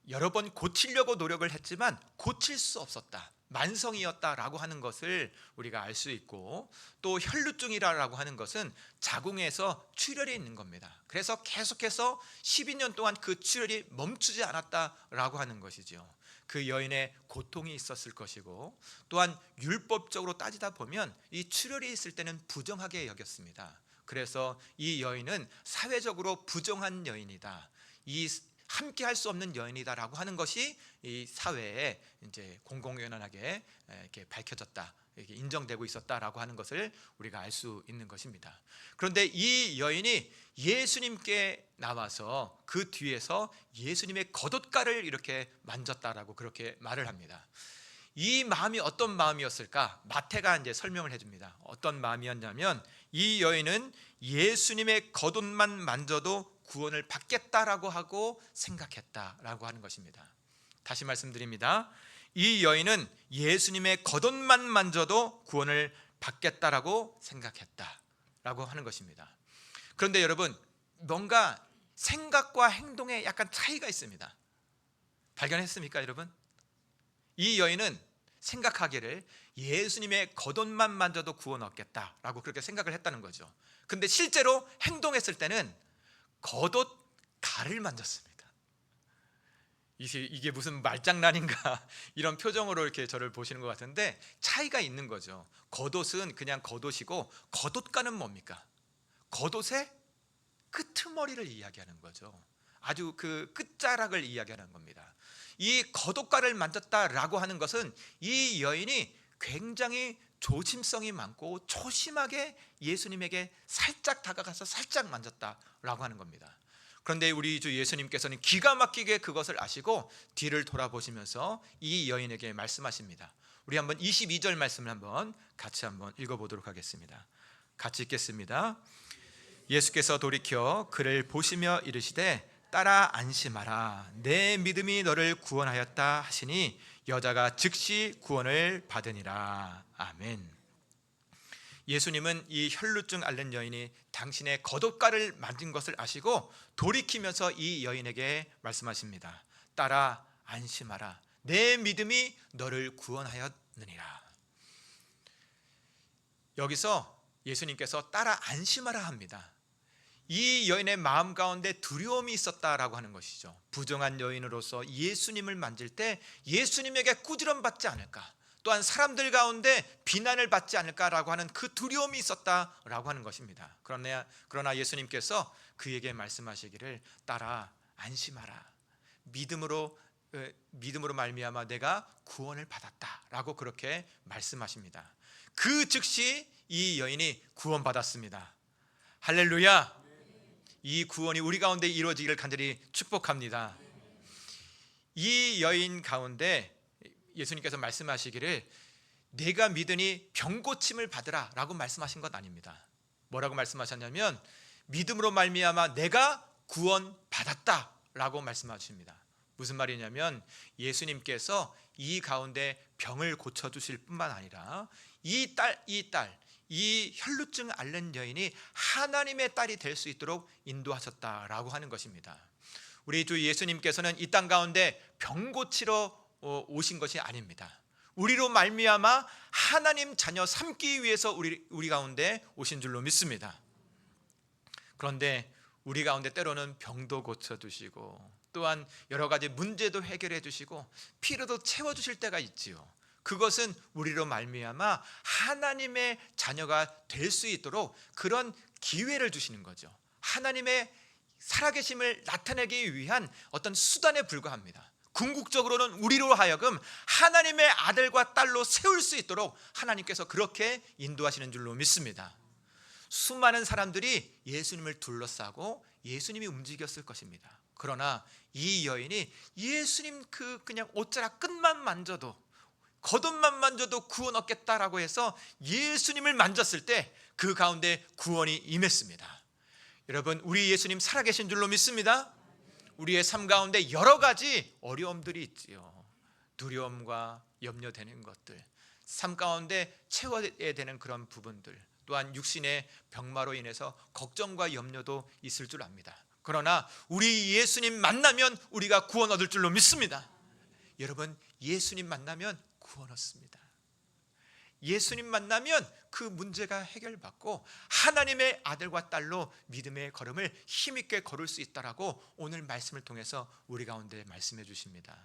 여러 번 고치려고 노력을 했지만 고칠 수 없었다, 만성이었다라고 하는 것을 우리가 알 수 있고, 또 혈루증이라고 하는 것은 자궁에서 출혈이 있는 겁니다. 그래서 계속해서 12년 동안 그 출혈이 멈추지 않았다라고 하는 것이죠. 그 여인의 고통이 있었을 것이고, 또한 율법적으로 따지다 보면 이 출혈이 있을 때는 부정하게 여겼습니다. 그래서 이 여인은 사회적으로 부정한 여인이다, 이 함께 할 수 없는 여인이다라고 하는 것이 이 사회에 이제 공공연하게 이렇게 밝혀졌다, 이렇게 인정되고 있었다라고 하는 것을 우리가 알 수 있는 것입니다. 그런데 이 여인이 예수님께 나와서 그 뒤에서 예수님의 겉옷가를 이렇게 만졌다라고 그렇게 말을 합니다. 이 마음이 어떤 마음이었을까? 마태가 이제 설명을 해줍니다. 어떤 마음이었냐면 이 여인은 예수님의 겉옷만 만져도 구원을 받겠다라고 하고 생각했다라고 하는 것입니다. 다시 말씀드립니다. 이 여인은 예수님의 겉옷만 만져도 구원을 받겠다라고 생각했다라고 하는 것입니다. 그런데 여러분, 뭔가 생각과 행동에 약간 차이가 있습니다. 발견했습니까, 여러분? 이 여인은 생각하기를 예수님의 겉옷만 만져도 구원 얻겠다라고 그렇게 생각을 했다는 거죠. 근데 실제로 행동했을 때는 겉옷 가를 만졌습니다. 이게 무슨 말장난인가 이런 표정으로 이렇게 저를 보시는 것 같은데 차이가 있는 거죠. 겉옷은 그냥 겉옷이고 겉옷가는 뭡니까? 겉옷의 끄트머리를 이야기하는 거죠. 아주 그 끝자락을 이야기하는 겁니다. 이 겉옷가를 만졌다라고 하는 것은 이 여인이 굉장히 조심성이 많고 조심하게 예수님에게 살짝 다가가서 살짝 만졌다라고 하는 겁니다. 그런데 우리 주 예수님께서는 기가 막히게 그것을 아시고 뒤를 돌아보시면서 이 여인에게 말씀하십니다. 우리 한번 22절 말씀을 한번 같이 한번 읽어보도록 하겠습니다. 같이 읽겠습니다. 예수께서 돌이켜 그를 보시며 이르시되 딸아 안심하라, 내 믿음이 너를 구원하였다 하시니 여자가 즉시 구원을 받으니라. 아멘. 예수님은 이 혈루증 앓는 여인이 당신의 겉옷가를 만진 것을 아시고 돌이키면서 이 여인에게 말씀하십니다. 딸아 안심하라, 내 믿음이 너를 구원하였느니라. 여기서 예수님께서 딸아 안심하라 합니다. 이 여인의 마음 가운데 두려움이 있었다라고 하는 것이죠. 부정한 여인으로서 예수님을 만질 때 예수님에게 꾸지람 받지 않을까, 또한 사람들 가운데 비난을 받지 않을까라고 하는 그 두려움이 있었다라고 하는 것입니다. 그러나 예수님께서 그에게 말씀하시기를 따라 안심하라. 믿음으로 말미암아 내가 구원을 받았다라고 그렇게 말씀하십니다. 그 즉시 이 여인이 구원받았습니다. 할렐루야. 이 구원이 우리 가운데 이루어지기를 간절히 축복합니다. 이 여인 가운데 예수님께서 말씀하시기를 내가 믿으니 병 고침을 받으라 라고 말씀하신 것 아닙니다. 뭐라고 말씀하셨냐면 믿음으로 말미암아 내가 구원받았다 라고 말씀하십니다. 무슨 말이냐면 예수님께서 이 가운데 병을 고쳐주실 뿐만 아니라 이 혈루증 앓는 여인이 하나님의 딸이 될 수 있도록 인도하셨다라고 하는 것입니다. 우리 주 예수님께서는 이 땅 가운데 병 고치러 오신 것이 아닙니다. 우리로 말미암아 하나님 자녀 삼기 위해서 우리 가운데 오신 줄로 믿습니다. 그런데 우리 가운데 때로는 병도 고쳐주시고 또한 여러 가지 문제도 해결해 주시고 피로도 채워주실 때가 있지요. 그것은 우리로 말미암아 하나님의 자녀가 될 수 있도록 그런 기회를 주시는 거죠. 하나님의 살아계심을 나타내기 위한 어떤 수단에 불과합니다. 궁극적으로는 우리로 하여금 하나님의 아들과 딸로 세울 수 있도록 하나님께서 그렇게 인도하시는 줄로 믿습니다. 수많은 사람들이 예수님을 둘러싸고 예수님이 움직였을 것입니다. 그러나 이 여인이 예수님 그냥 옷자락 끝만 만져도 겉옷만 만져도 구원 얻겠다라고 해서 예수님을 만졌을 때 그 가운데 구원이 임했습니다. 여러분, 우리 예수님 살아계신 줄로 믿습니다. 우리의 삶 가운데 여러 가지 어려움들이 있지요. 두려움과 염려되는 것들, 삶 가운데 채워야 되는 그런 부분들, 또한 육신의 병마로 인해서 걱정과 염려도 있을 줄 압니다. 그러나 우리 예수님 만나면 우리가 구원 얻을 줄로 믿습니다. 여러분, 예수님 만나면 구원 얻습니다. 예수님 만나면 그 문제가 해결받고 하나님의 아들과 딸로 믿음의 걸음을 힘있게 걸을 수 있다라고 오늘 말씀을 통해서 우리 가운데 말씀해 주십니다.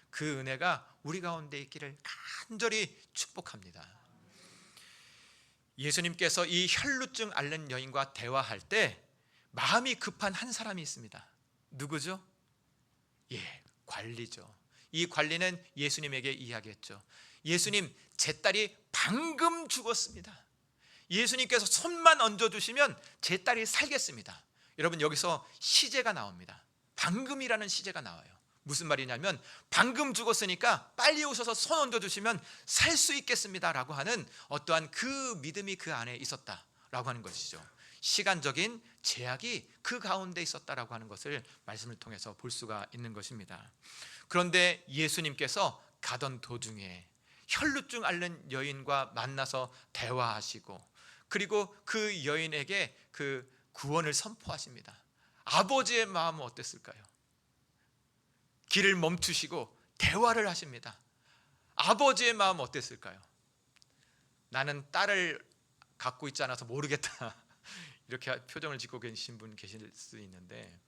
그 은혜가 우리 가운데 있기를 간절히 축복합니다. 예수님께서 이 혈루증 앓는 여인과 대화할 때 마음이 급한 한 사람이 있습니다. 누구죠? 관리죠. 이 관리는 예수님에게 이야기했죠. 예수님, 제 딸이 방금 죽었습니다. 예수님께서 손만 얹어주시면 제 딸이 살겠습니다. 여러분, 여기서 시제가 나옵니다. 방금이라는 시제가 나와요. 무슨 말이냐면 방금 죽었으니까 빨리 오셔서 손 얹어주시면 살 수 있겠습니다 라고 하는 어떠한 그 믿음이 그 안에 있었다라고 하는 것이죠. 시간적인 제약이 그 가운데 있었다라고 하는 것을 말씀을 통해서 볼 수가 있는 것입니다. 그런데 예수님께서 가던 도중에 혈루증 앓는 여인과 만나서 대화하시고 그리고 그 여인에게 그 구원을 선포하십니다. 아버지의 마음은 어땠을까요? 길을 멈추시고 대화를 하십니다. 아버지의 마음은 어땠을까요? 나는 딸을 갖고 있지 않아서 모르겠다 이렇게 표정을 짓고 계신 분 계실 수 있는데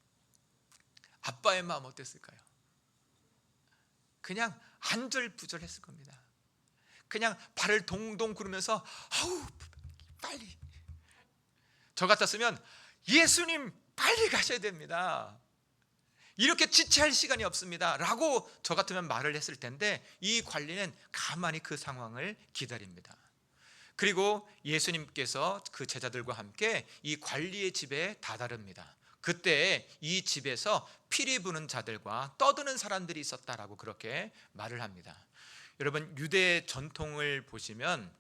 아빠의 마음 어땠을까요? 그냥 안절부절했을 겁니다. 그냥 발을 동동 구르면서 아우 빨리, 저 같았으면 예수님 빨리 가셔야 됩니다, 이렇게 지체할 시간이 없습니다 라고 저 같으면 말을 했을 텐데 이 관리는 가만히 그 상황을 기다립니다. 그리고 예수님께서 그 제자들과 함께 이 관리의 집에 다다릅니다. 그때 이 집에서 피리 부는 자들과 떠드는 사람들이 있었다라고 그렇게 말을 합니다. 여러분, 유대 전통을 보시면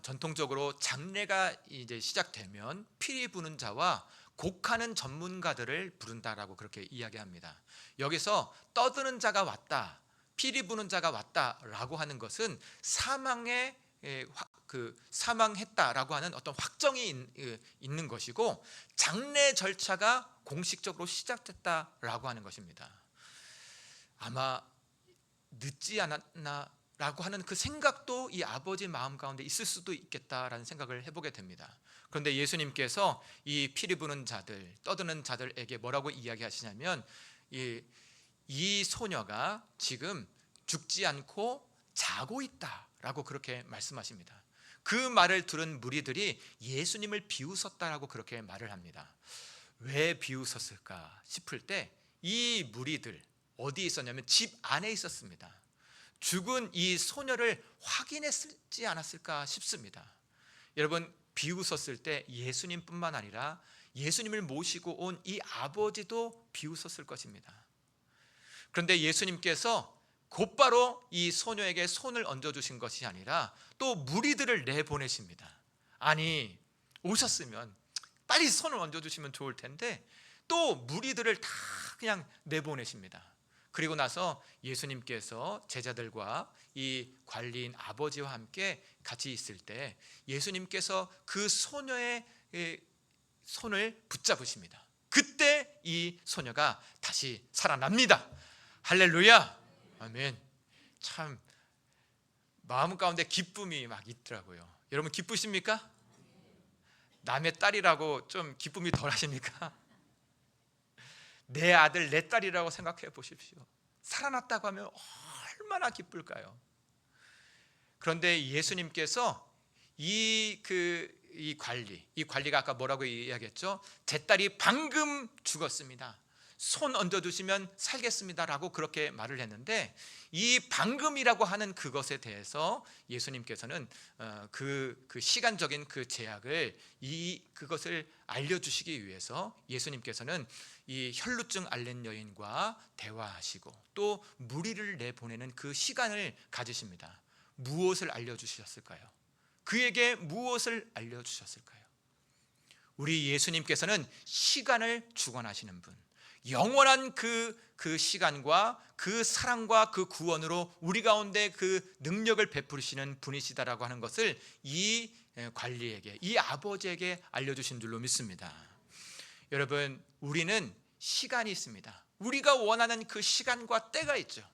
전통적으로 장례가 이제 시작되면 피리 부는 자와 곡하는 전문가들을 부른다라고 그렇게 이야기합니다. 여기서 떠드는 자가 왔다, 피리 부는 자가 왔다라고 하는 것은 사망했다라고 하는 어떤 확정이 있는 것이고 장례 절차가 공식적으로 시작됐다라고 하는 것입니다. 아마 늦지 않았나라고 하는 그 생각도 이 아버지 마음 가운데 있을 수도 있겠다라는 생각을 해보게 됩니다. 그런데 예수님께서 이 피리 부는 자들, 떠드는 자들에게 뭐라고 이야기하시냐면 이 소녀가 지금 죽지 않고 자고 있다 라고 그렇게 말씀하십니다. 그 말을 들은 무리들이 예수님을 비웃었다라고 그렇게 말을 합니다. 왜 비웃었을까 싶을 때 이 무리들 어디에 있었냐면 집 안에 있었습니다. 죽은 이 소녀를 확인했지 않았을까 싶습니다. 여러분, 비웃었을 때 예수님뿐만 아니라 예수님을 모시고 온 이 아버지도 비웃었을 것입니다. 그런데 예수님께서 곧바로 이 소녀에게 손을 얹어주신 것이 아니라 또 무리들을 내보내십니다. 아니, 오셨으면 빨리 손을 얹어주시면 좋을 텐데 또 무리들을 다 그냥 내보내십니다. 그리고 나서 예수님께서 제자들과 이 관리인 아버지와 함께 같이 있을 때 예수님께서 그 소녀의 손을 붙잡으십니다. 그때 이 소녀가 다시 살아납니다. 할렐루야, 아멘. 참 마음 가운데 기쁨이 막 있더라고요. 여러분 기쁘십니까? 남의 딸이라고 좀 기쁨이 덜 하십니까? 내 아들 내 딸이라고 생각해 보십시오. 살아났다고 하면 얼마나 기쁠까요? 그런데 예수님께서 이 관리가 아까 뭐라고 이야기했죠? 제 딸이 방금 죽었습니다. 손 얹어주시면 살겠습니다라고 그렇게 말을 했는데 이 방금이라고 하는 그것에 대해서 예수님께서는 그 시간적인 그 제약을 그것을 알려주시기 위해서 예수님께서는 이 혈루증 앓는 여인과 대화하시고 또 무리를 내보내는 그 시간을 가지십니다. 무엇을 알려주셨을까요? 그에게 무엇을 알려주셨을까요? 우리 예수님께서는 시간을 주관하시는 분, 영원한 그 시간과 그 사랑과 그 구원으로 우리 가운데 그 능력을 베푸시는 분이시다라고 하는 것을 이 관리에게, 이 아버지에게 알려주신 줄로 믿습니다. 여러분, 우리는 시간이 있습니다. 우리가 원하는 그 시간과 때가 있죠.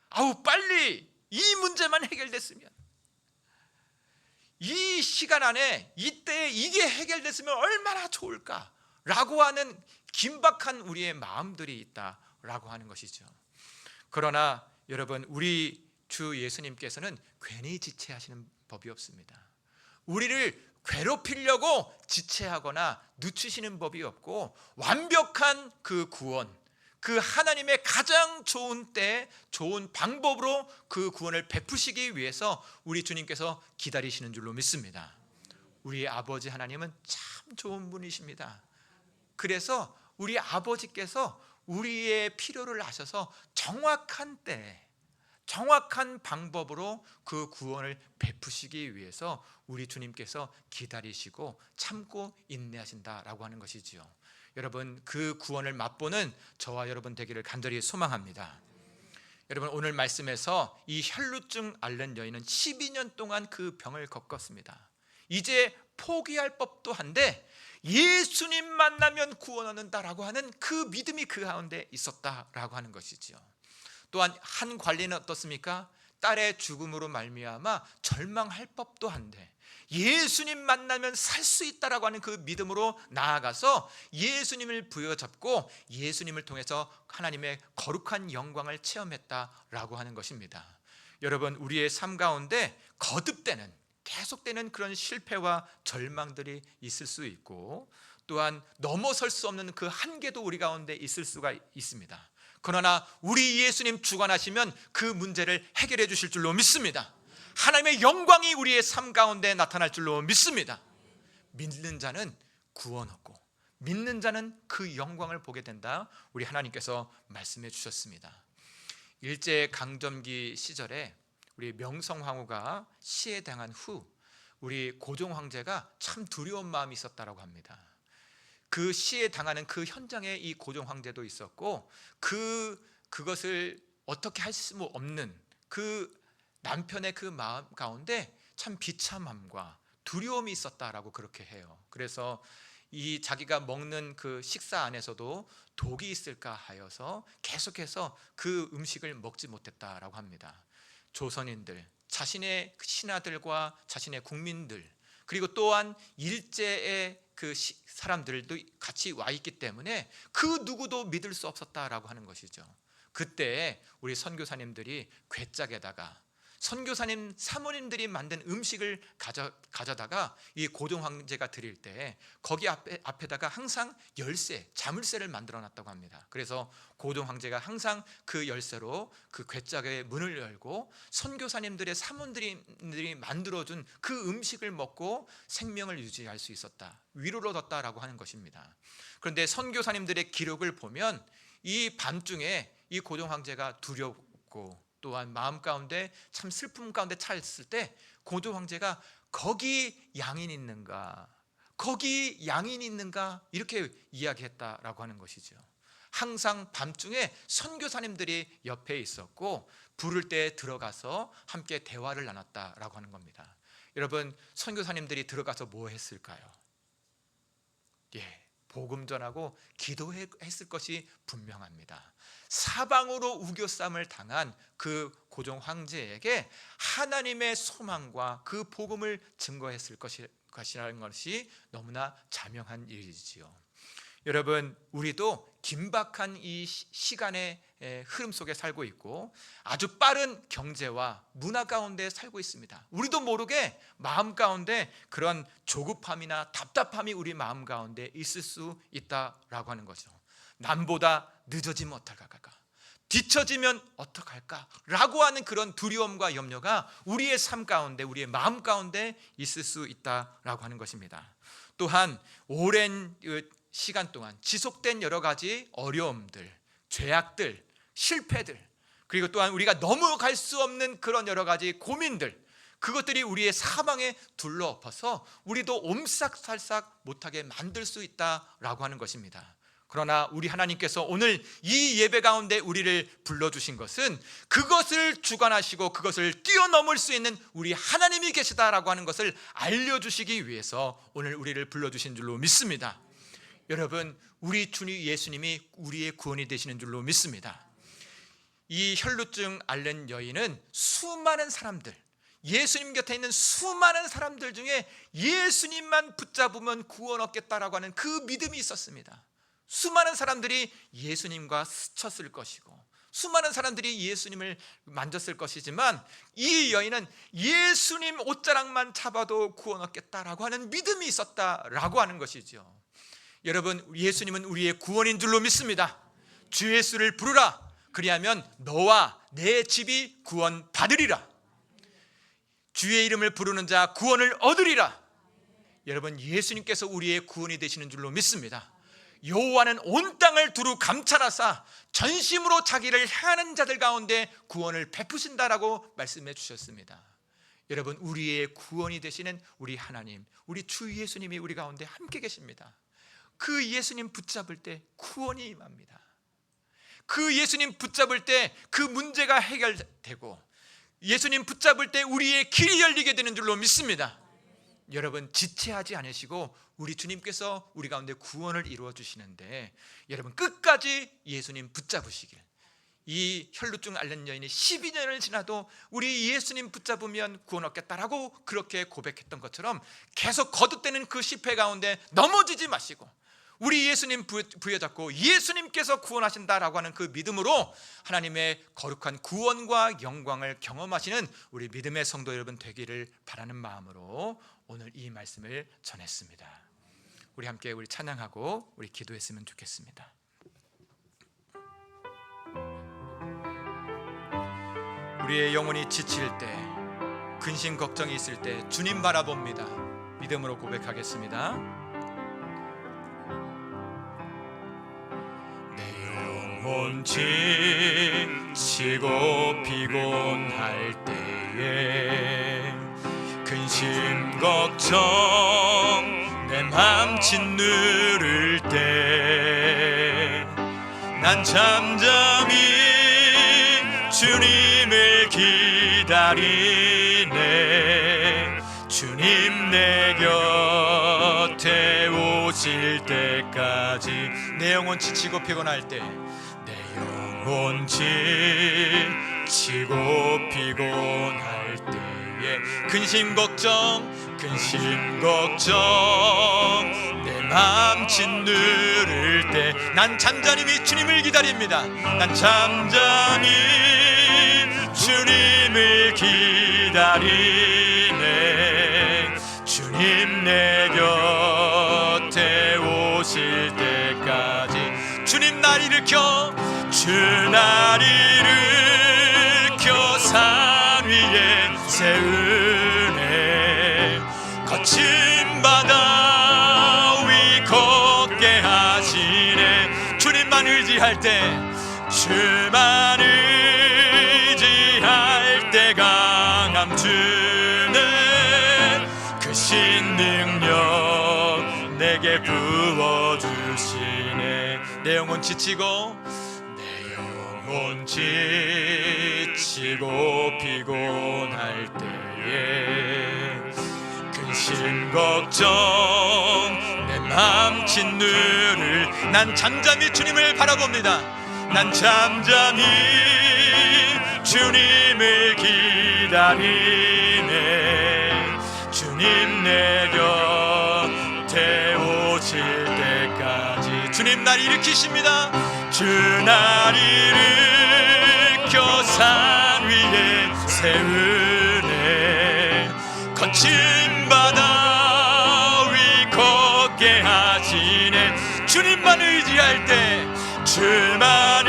아우, 빨리 이 문제만 해결됐으면, 이 시간 안에 이때에 이게 해결됐으면 얼마나 좋을까라고 하는 긴박한 우리의 마음들이 있다라고 하는 것이죠. 그러나 여러분, 우리 주 예수님께서는 괜히 지체하시는 법이 없습니다. 우리를 괴롭히려고 지체하거나 늦추시는 법이 없고 완벽한 그 구원, 그 하나님의 가장 좋은 때, 좋은 방법으로 그 구원을 베푸시기 위해서 우리 주님께서 기다리시는 줄로 믿습니다. 우리 아버지 하나님은 참 좋은 분이십니다. 그래서 우리 아버지께서 우리의 필요를 아셔서 정확한 때, 정확한 방법으로 그 구원을 베푸시기 위해서 우리 주님께서 기다리시고 참고 인내하신다라고 하는 것이지요. 여러분, 그 구원을 맛보는 저와 여러분 되기를 간절히 소망합니다. 여러분, 오늘 말씀에서 이 혈루증 앓는 여인은 12년 동안 그 병을 겪었습니다. 이제 포기할 법도 한데 예수님 만나면 구원 얻는다라고 하는 그 믿음이 그 가운데 있었다라고 하는 것이지요. 또한 한 관리는 어떻습니까? 딸의 죽음으로 말미암아 절망할 법도 한데 예수님 만나면 살 수 있다라고 하는 그 믿음으로 나아가서 예수님을 부여잡고 예수님을 통해서 하나님의 거룩한 영광을 체험했다라고 하는 것입니다. 여러분, 우리의 삶 가운데 거듭되는, 계속되는 그런 실패와 절망들이 있을 수 있고 또한 넘어설 수 없는 그 한계도 우리 가운데 있을 수가 있습니다. 그러나 우리 예수님 주관하시면 그 문제를 해결해 주실 줄로 믿습니다. 하나님의 영광이 우리의 삶 가운데 나타날 줄로 믿습니다. 믿는 자는 구원 얻고 믿는 자는 그 영광을 보게 된다, 우리 하나님께서 말씀해 주셨습니다. 일제강점기 시절에 우리 명성황후가 시해 당한 후 우리 고종 황제가 참 두려운 마음이 있었다라고 합니다. 그 시해 당하는 그 현장에 이 고종 황제도 있었고 그것을 어떻게 할 수 없는 그 남편의 그 마음 가운데 참 비참함과 두려움이 있었다라고 그렇게 해요. 그래서 이 자기가 먹는 그 식사 안에서도 독이 있을까 하여서 계속해서 그 음식을 먹지 못했다라고 합니다. 조선인들, 자신의 신하들과 자신의 국민들, 그리고 또한 일제의 그 사람들도 같이 와 있기 때문에 그 누구도 믿을 수 없었다라고 하는 것이죠. 그때 우리 선교사님들이 괴짝에다가 선교사님 사모님들이 만든 음식을 가져다가 이 고종 황제가 드릴 때 거기 앞에다가 항상 열쇠, 자물쇠를 만들어 놨다고 합니다. 그래서 고종 황제가 항상 그 열쇠로 그 괴짝의 문을 열고 선교사님들의 사모님들이 만들어준 그 음식을 먹고 생명을 유지할 수 있었다, 위로를 얻었다라고 하는 것입니다. 그런데 선교사님들의 기록을 보면 이 밤중에 이 고종 황제가 두렵고 또한 마음 가운데 참 슬픔 가운데 차있을 때 고종 황제가 거기 양인이 있는가, 거기 양인이 있는가 이렇게 이야기했다라고 하는 것이죠. 항상 밤중에 선교사님들이 옆에 있었고 부를 때 들어가서 함께 대화를 나눴다라고 하는 겁니다. 여러분, 선교사님들이 들어가서 뭐 했을까요? 복음 전하고 기도했을 것이 분명합니다. 사방으로 우겨쌈을 당한 그 고종 황제에게 하나님의 소망과 그 복음을 증거했을 것이라는 것이 너무나 자명한 일이지요. 여러분, 우리도 긴박한 이 시간의 흐름 속에 살고 있고 아주 빠른 경제와 문화 가운데 살고 있습니다. 우리도 모르게 마음 가운데 그런 조급함이나 답답함이 우리 마음 가운데 있을 수 있다라고 하는 거죠. 남보다 늦어지면 어떡할까, 뒤처지면 어떡할까 라고 하는 그런 두려움과 염려가 우리의 삶 가운데, 우리의 마음 가운데 있을 수 있다라고 하는 것입니다. 또한 오랜 시간 동안 지속된 여러 가지 어려움들, 죄악들, 실패들, 그리고 또한 우리가 넘어갈 수 없는 그런 여러 가지 고민들, 그것들이 우리의 사방에 둘러엎어서 우리도 옴싹살싹 못하게 만들 수 있다라고 하는 것입니다. 그러나 우리 하나님께서 오늘 이 예배 가운데 우리를 불러주신 것은 그것을 주관하시고 그것을 뛰어넘을 수 있는 우리 하나님이 계시다라고 하는 것을 알려주시기 위해서 오늘 우리를 불러주신 줄로 믿습니다. 여러분, 우리 주님 예수님이 우리의 구원이 되시는 줄로 믿습니다. 이 혈루증 앓는 여인은 수많은 사람들, 예수님 곁에 있는 수많은 사람들 중에 예수님만 붙잡으면 구원 얻겠다라고 하는 그 믿음이 있었습니다. 수많은 사람들이 예수님과 스쳤을 것이고 수많은 사람들이 예수님을 만졌을 것이지만 이 여인은 예수님 옷자락만 잡아도 구원 얻겠다라고 하는 믿음이 있었다라고 하는 것이죠. 여러분, 예수님은 우리의 구원인 줄로 믿습니다. 주 예수를 부르라, 그리하면 너와 내 집이 구원 받으리라. 주의 이름을 부르는 자 구원을 얻으리라. 여러분, 예수님께서 우리의 구원이 되시는 줄로 믿습니다. 여호와는 온 땅을 두루 감찰하사 전심으로 자기를 향하는 자들 가운데 구원을 베푸신다라고 말씀해 주셨습니다. 여러분, 우리의 구원이 되시는 우리 하나님, 우리 주 예수님이 우리 가운데 함께 계십니다. 그 예수님 붙잡을 때 구원이 임합니다. 그 예수님 붙잡을 때 그 문제가 해결되고 예수님 붙잡을 때 우리의 길이 열리게 되는 줄로 믿습니다. 여러분, 지체하지 않으시고 우리 주님께서 우리 가운데 구원을 이루어 주시는데 여러분, 끝까지 예수님 붙잡으시길. 이 혈루증 앓는 여인이 12년을 지나도 우리 예수님 붙잡으면 구원 얻겠다라고 그렇게 고백했던 것처럼 계속 거듭되는 그 실패 가운데 넘어지지 마시고 우리 예수님 부여잡고 예수님께서 구원하신다라고 하는 그 믿음으로 하나님의 거룩한 구원과 영광을 경험하시는 우리 믿음의 성도 여러분 되기를 바라는 마음으로 오늘 이 말씀을 전했습니다. 우리 함께 우리 찬양하고 우리 기도했으면 좋겠습니다. 우리의 영혼이 지칠 때, 근심 걱정이 있을 때 주님 바라봅니다. 믿음으로 고백하겠습니다. 영혼 지치고 피곤할 때에 근심 걱정 내 맘 짓누를 때 난 잠잠히 주님을 기다리네. 주님 내 곁에 오실 때까지 내 영혼 지치고 피곤할 때 내 영혼 지치고 피곤할 때에 근심 걱정 내 맘 짓누를 때 난 잠잠히 주님을 기다립니다. 난 잠잠히 주님 주님을 기다리네. 주님 내 곁에 오실 때까지 주님 날 일으켜 주 날 일으켜 산 위에 세우네. 거친 바다 위 걷게 하시네. 주님만 의지할 때 주만 의지할 때 강함 주네. 크신 능력 내게 부어주시네. 내 영혼 지치고 지치고 피곤할 때에 근심 걱정 내 맘 짓누를 난 잠잠히 주님을 바라봅니다. 난 잠잠히 주님을 기다리네. 주님 내 곁에 오실 때까지 주님 날 일으키십니다. 주 날 일으켜 산 위에 세우네. 거친 바다 위 걷게 하시네. 주님만 의지할 때 주만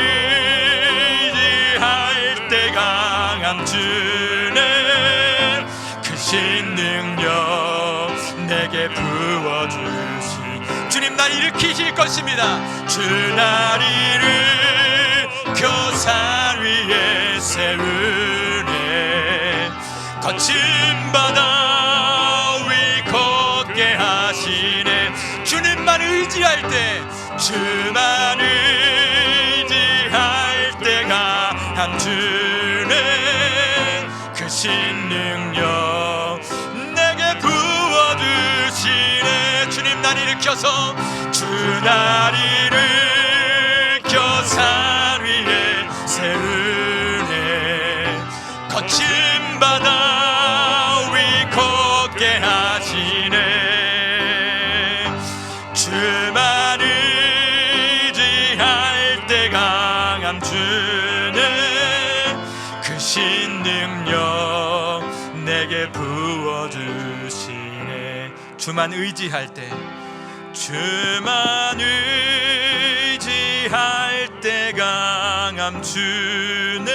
의지할 때 강함 주네. 크신 능력 내게 부어주시. 주님 날 일으키실 것입니다. 주 날 일으켜 산 위에 세우네. 거친 바다 위 걷게 하시네. 주님만 의지할 때 주만 의지할 때 강함 주네. 크신 능력 내게 부어주시네. 주님 날 일으켜서 주 날 일으켜 산 위에 세우네. 거친 바다 위 걷게 하시네. 주만 의지할 때 강함 주네. 크신 능력 내게 부어주시네. 주만 의지할 때 주만 의지할 때 강함 주네.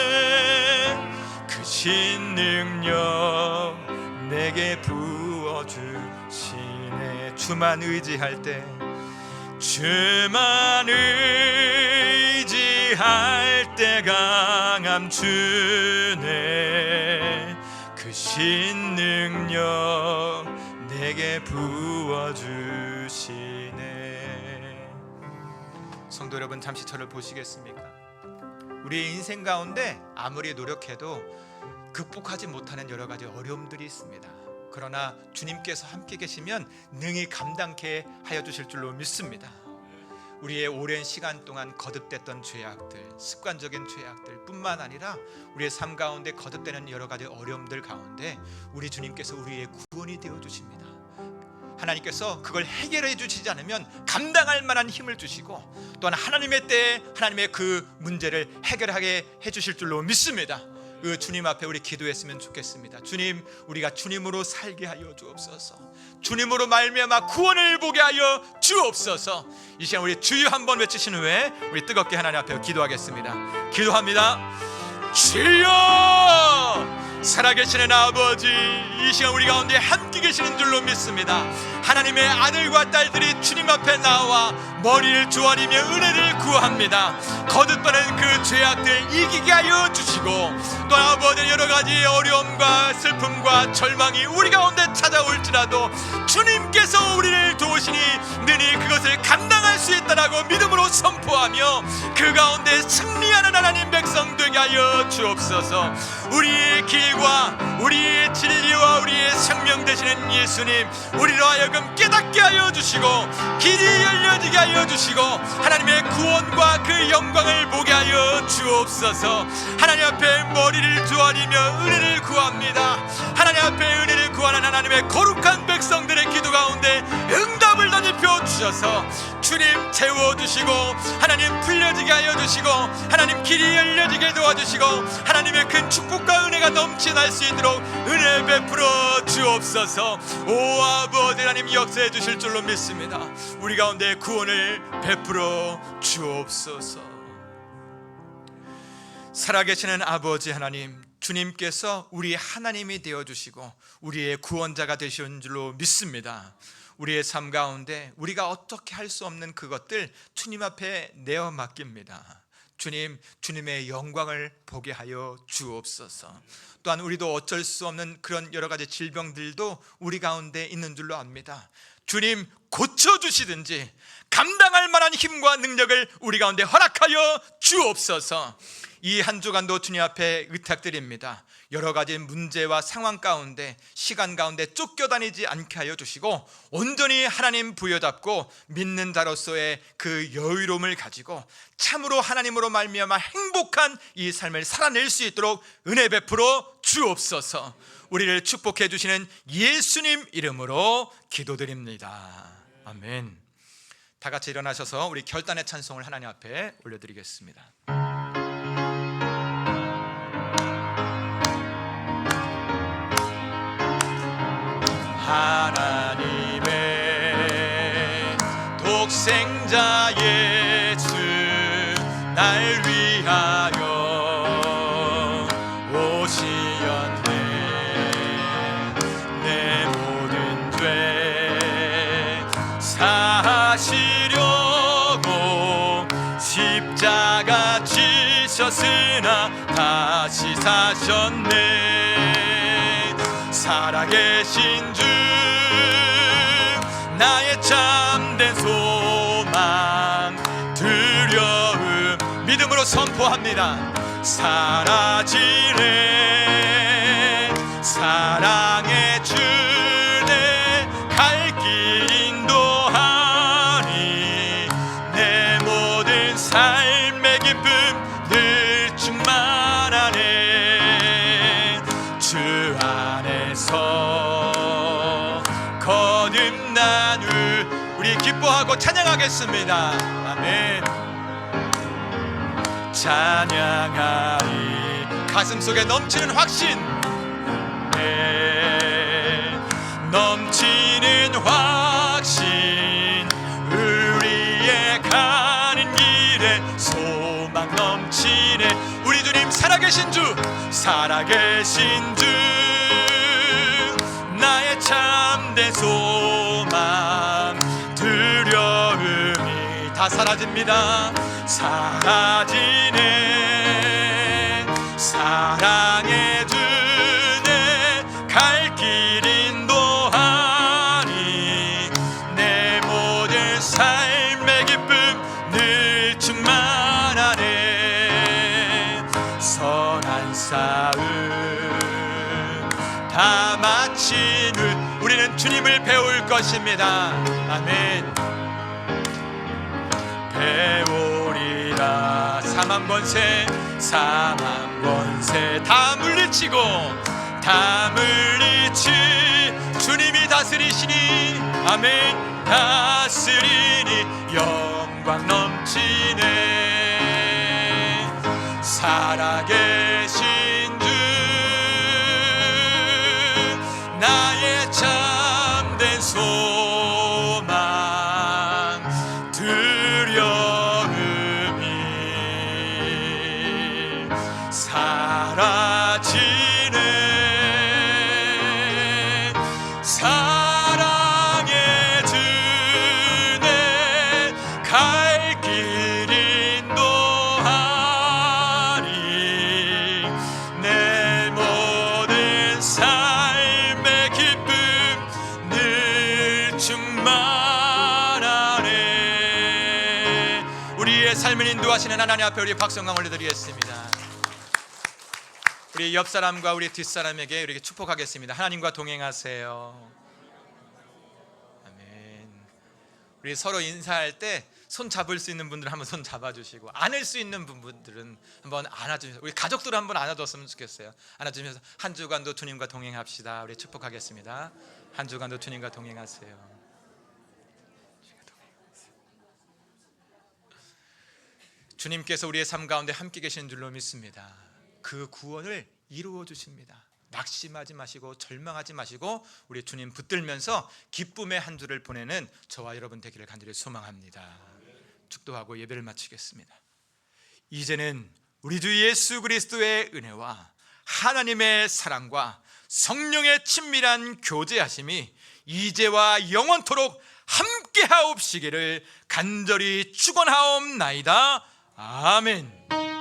크신 능력 내게 부어주시네. 주만 의지할 때 주만 의지할 때 강함 주네. 크신 능력 내게 부어주시네. 성도 여러분, 잠시 저를 보시겠습니까? 우리의 인생 가운데 아무리 노력해도 극복하지 못하는 여러 가지 어려움들이 있습니다. 그러나 주님께서 함께 계시면 능히 감당케 하여 주실 줄로 믿습니다. 우리의 오랜 시간 동안 거듭됐던 죄악들, 습관적인 죄악들 뿐만 아니라 우리의 삶 가운데 거듭되는 여러 가지 어려움들 가운데 우리 주님께서 우리의 구원이 되어 주십니다. 하나님께서 그걸 해결해 주시지 않으면 감당할 만한 힘을 주시고 또한 하나님의 때에 하나님의 그 문제를 해결하게 해주실 줄로 믿습니다. 그 주님 앞에 우리 기도했으면 좋겠습니다. 주님, 우리가 주님으로 살게 하여 주옵소서. 주님으로 말미암아 구원을 보게 하여 주옵소서. 이 시간 우리 주여 한번 외치신 후에 우리 뜨겁게 하나님 앞에 기도하겠습니다. 기도합니다. 주여, 살아계시는 아버지, 이 시간 우리 가운데 함께 계시는 줄로 믿습니다. 하나님의 아들과 딸들이 주님 앞에 나와 머리를 조아리며 은혜를 구합니다. 거듭되는 그 죄악들 이기게 하여 주시고 또 아버지 여러 가지 어려움과 슬픔과 절망이 우리 가운데 찾아올지라도 주님께서 우리를 도우시니 능히 그것을 감당할 수 있다라고 믿음으로 선포하며 그 가운데 승리하는 하나님 백성 되게 하여 주옵소서. 우리의 길과 우리의 진리와 우리의 생명 되시는 예수님, 우리로 하여금 깨닫게 하여 주시고 길이 열려지게 하여 주시고 하나님의 구원과 그 영광을 보게 하여 주옵소서. 하나님 앞에 머리를 조아리며 은혜를 구합니다. 하나님 앞에 은혜를 구하는 하나님의 거룩한 백성들의 기도 가운데 응답을 덧입혀 주셔서 주님 채워주시고 하나님 풀려지게 하여 주시고 하나님 길이 열려지게 도와주시고 하나님의 큰 축복과 은혜가 넘쳐날 수 있도록 은혜 베풀어 주옵소서. 오 아버지 하나님 역사해 주실 줄로 믿습니다. 우리 가운데 구원을 베풀어 주옵소서. 살아계시는 아버지 하나님, 주님께서 우리 하나님이 되어주시고 우리의 구원자가 되시는 줄로 믿습니다. 우리의 삶 가운데 우리가 어떻게 할 수 없는 그것들 주님 앞에 내어 맡깁니다. 주님, 주님의 영광을 보게 하여 주옵소서. 또한 우리도 어쩔 수 없는 그런 여러 가지 질병들도 우리 가운데 있는 줄로 압니다. 주님, 고쳐주시든지 감당할 만한 힘과 능력을 우리 가운데 허락하여 주옵소서. 이 한 주간도 주님 앞에 의탁드립니다. 여러 가지 문제와 상황 가운데 시간 가운데 쫓겨다니지 않게 하여 주시고 온전히 하나님 부여잡고 믿는 자로서의 그 여유로움을 가지고 참으로 하나님으로 말미암아 행복한 이 삶을 살아낼 수 있도록 은혜 베풀어 주옵소서. 우리를 축복해 주시는 예수님 이름으로 기도드립니다. 아멘. 다 같이 일어나셔서 우리 결단의 찬송을 하나님 앞에 올려드리겠습니다. 하나님의 독생자 예수 날 위하여 오시었네. 내 모든 죄 사시려고 십자가 지셨으나 다시 사셨네. 살아계신 주 나의 참된 소망 두려움 믿음으로 선포합니다. 사라지네. 사랑의 주내 갈 길 인도하니 내 모든 삶의 기쁨 늘 충만하네. 주 안에서 거듭난 후 우리 기뻐하고 찬양하겠습니다. 아멘. 찬양하리. 가슴속에 넘치는 확신, 넘치는 확신, 우리의 가는 길에 소망 넘치네. 우리 주님 살아계신 주, 살아계신 주 나의 참된 소망 두려움이 다 사라집니다. 사라지네. 사랑의 주내 갈 길 인도하니 내 모든 삶의 기쁨 늘 충만하네. 선한 싸움 다 마친 후 우리는 주님을 배울 것입니다. 아멘. 배우리라. 사망권세 사망권세 다 물리치고 다 물리치 주님이 다스리시니 아멘. 다스리니 영광 넘치네. 살아계신 주 나의 참된 소망 두려움이 사라지네. 사랑의 주내 갈 길 인도하니 내 모든 삶의 기쁨 늘 충만하네. 우리의 삶을 인도하시는 하나님 앞에 우리 박성강 올려드리겠습니다. 우리 옆 사람과 우리 뒷 사람에게 이렇게 축복하겠습니다. 하나님과 동행하세요. 아멘. 우리 서로 인사할 때 손 잡을 수 있는 분들은 한번 손 잡아주시고 안을 수 있는 분들은 한번 안아주면서 우리 가족들을 한번 안아줬으면 좋겠어요. 안아주면서 한 주간도 주님과 동행합시다. 우리 축복하겠습니다. 한 주간도 주님과 동행하세요. 주님께서 우리의 삶 가운데 함께 계시는 줄로 믿습니다. 그 구원을 이루어 주십니다. 낙심하지 마시고 절망하지 마시고 우리 주님 붙들면서 기쁨의 한 주를 보내는 저와 여러분 되기를 간절히 소망합니다. 축도하고 예배를 마치겠습니다. 이제는 우리 주 예수 그리스도의 은혜와 하나님의 사랑과 성령의 친밀한 교제하심이 이제와 영원토록 함께하옵시기를 간절히 축원하옵나이다. 아멘.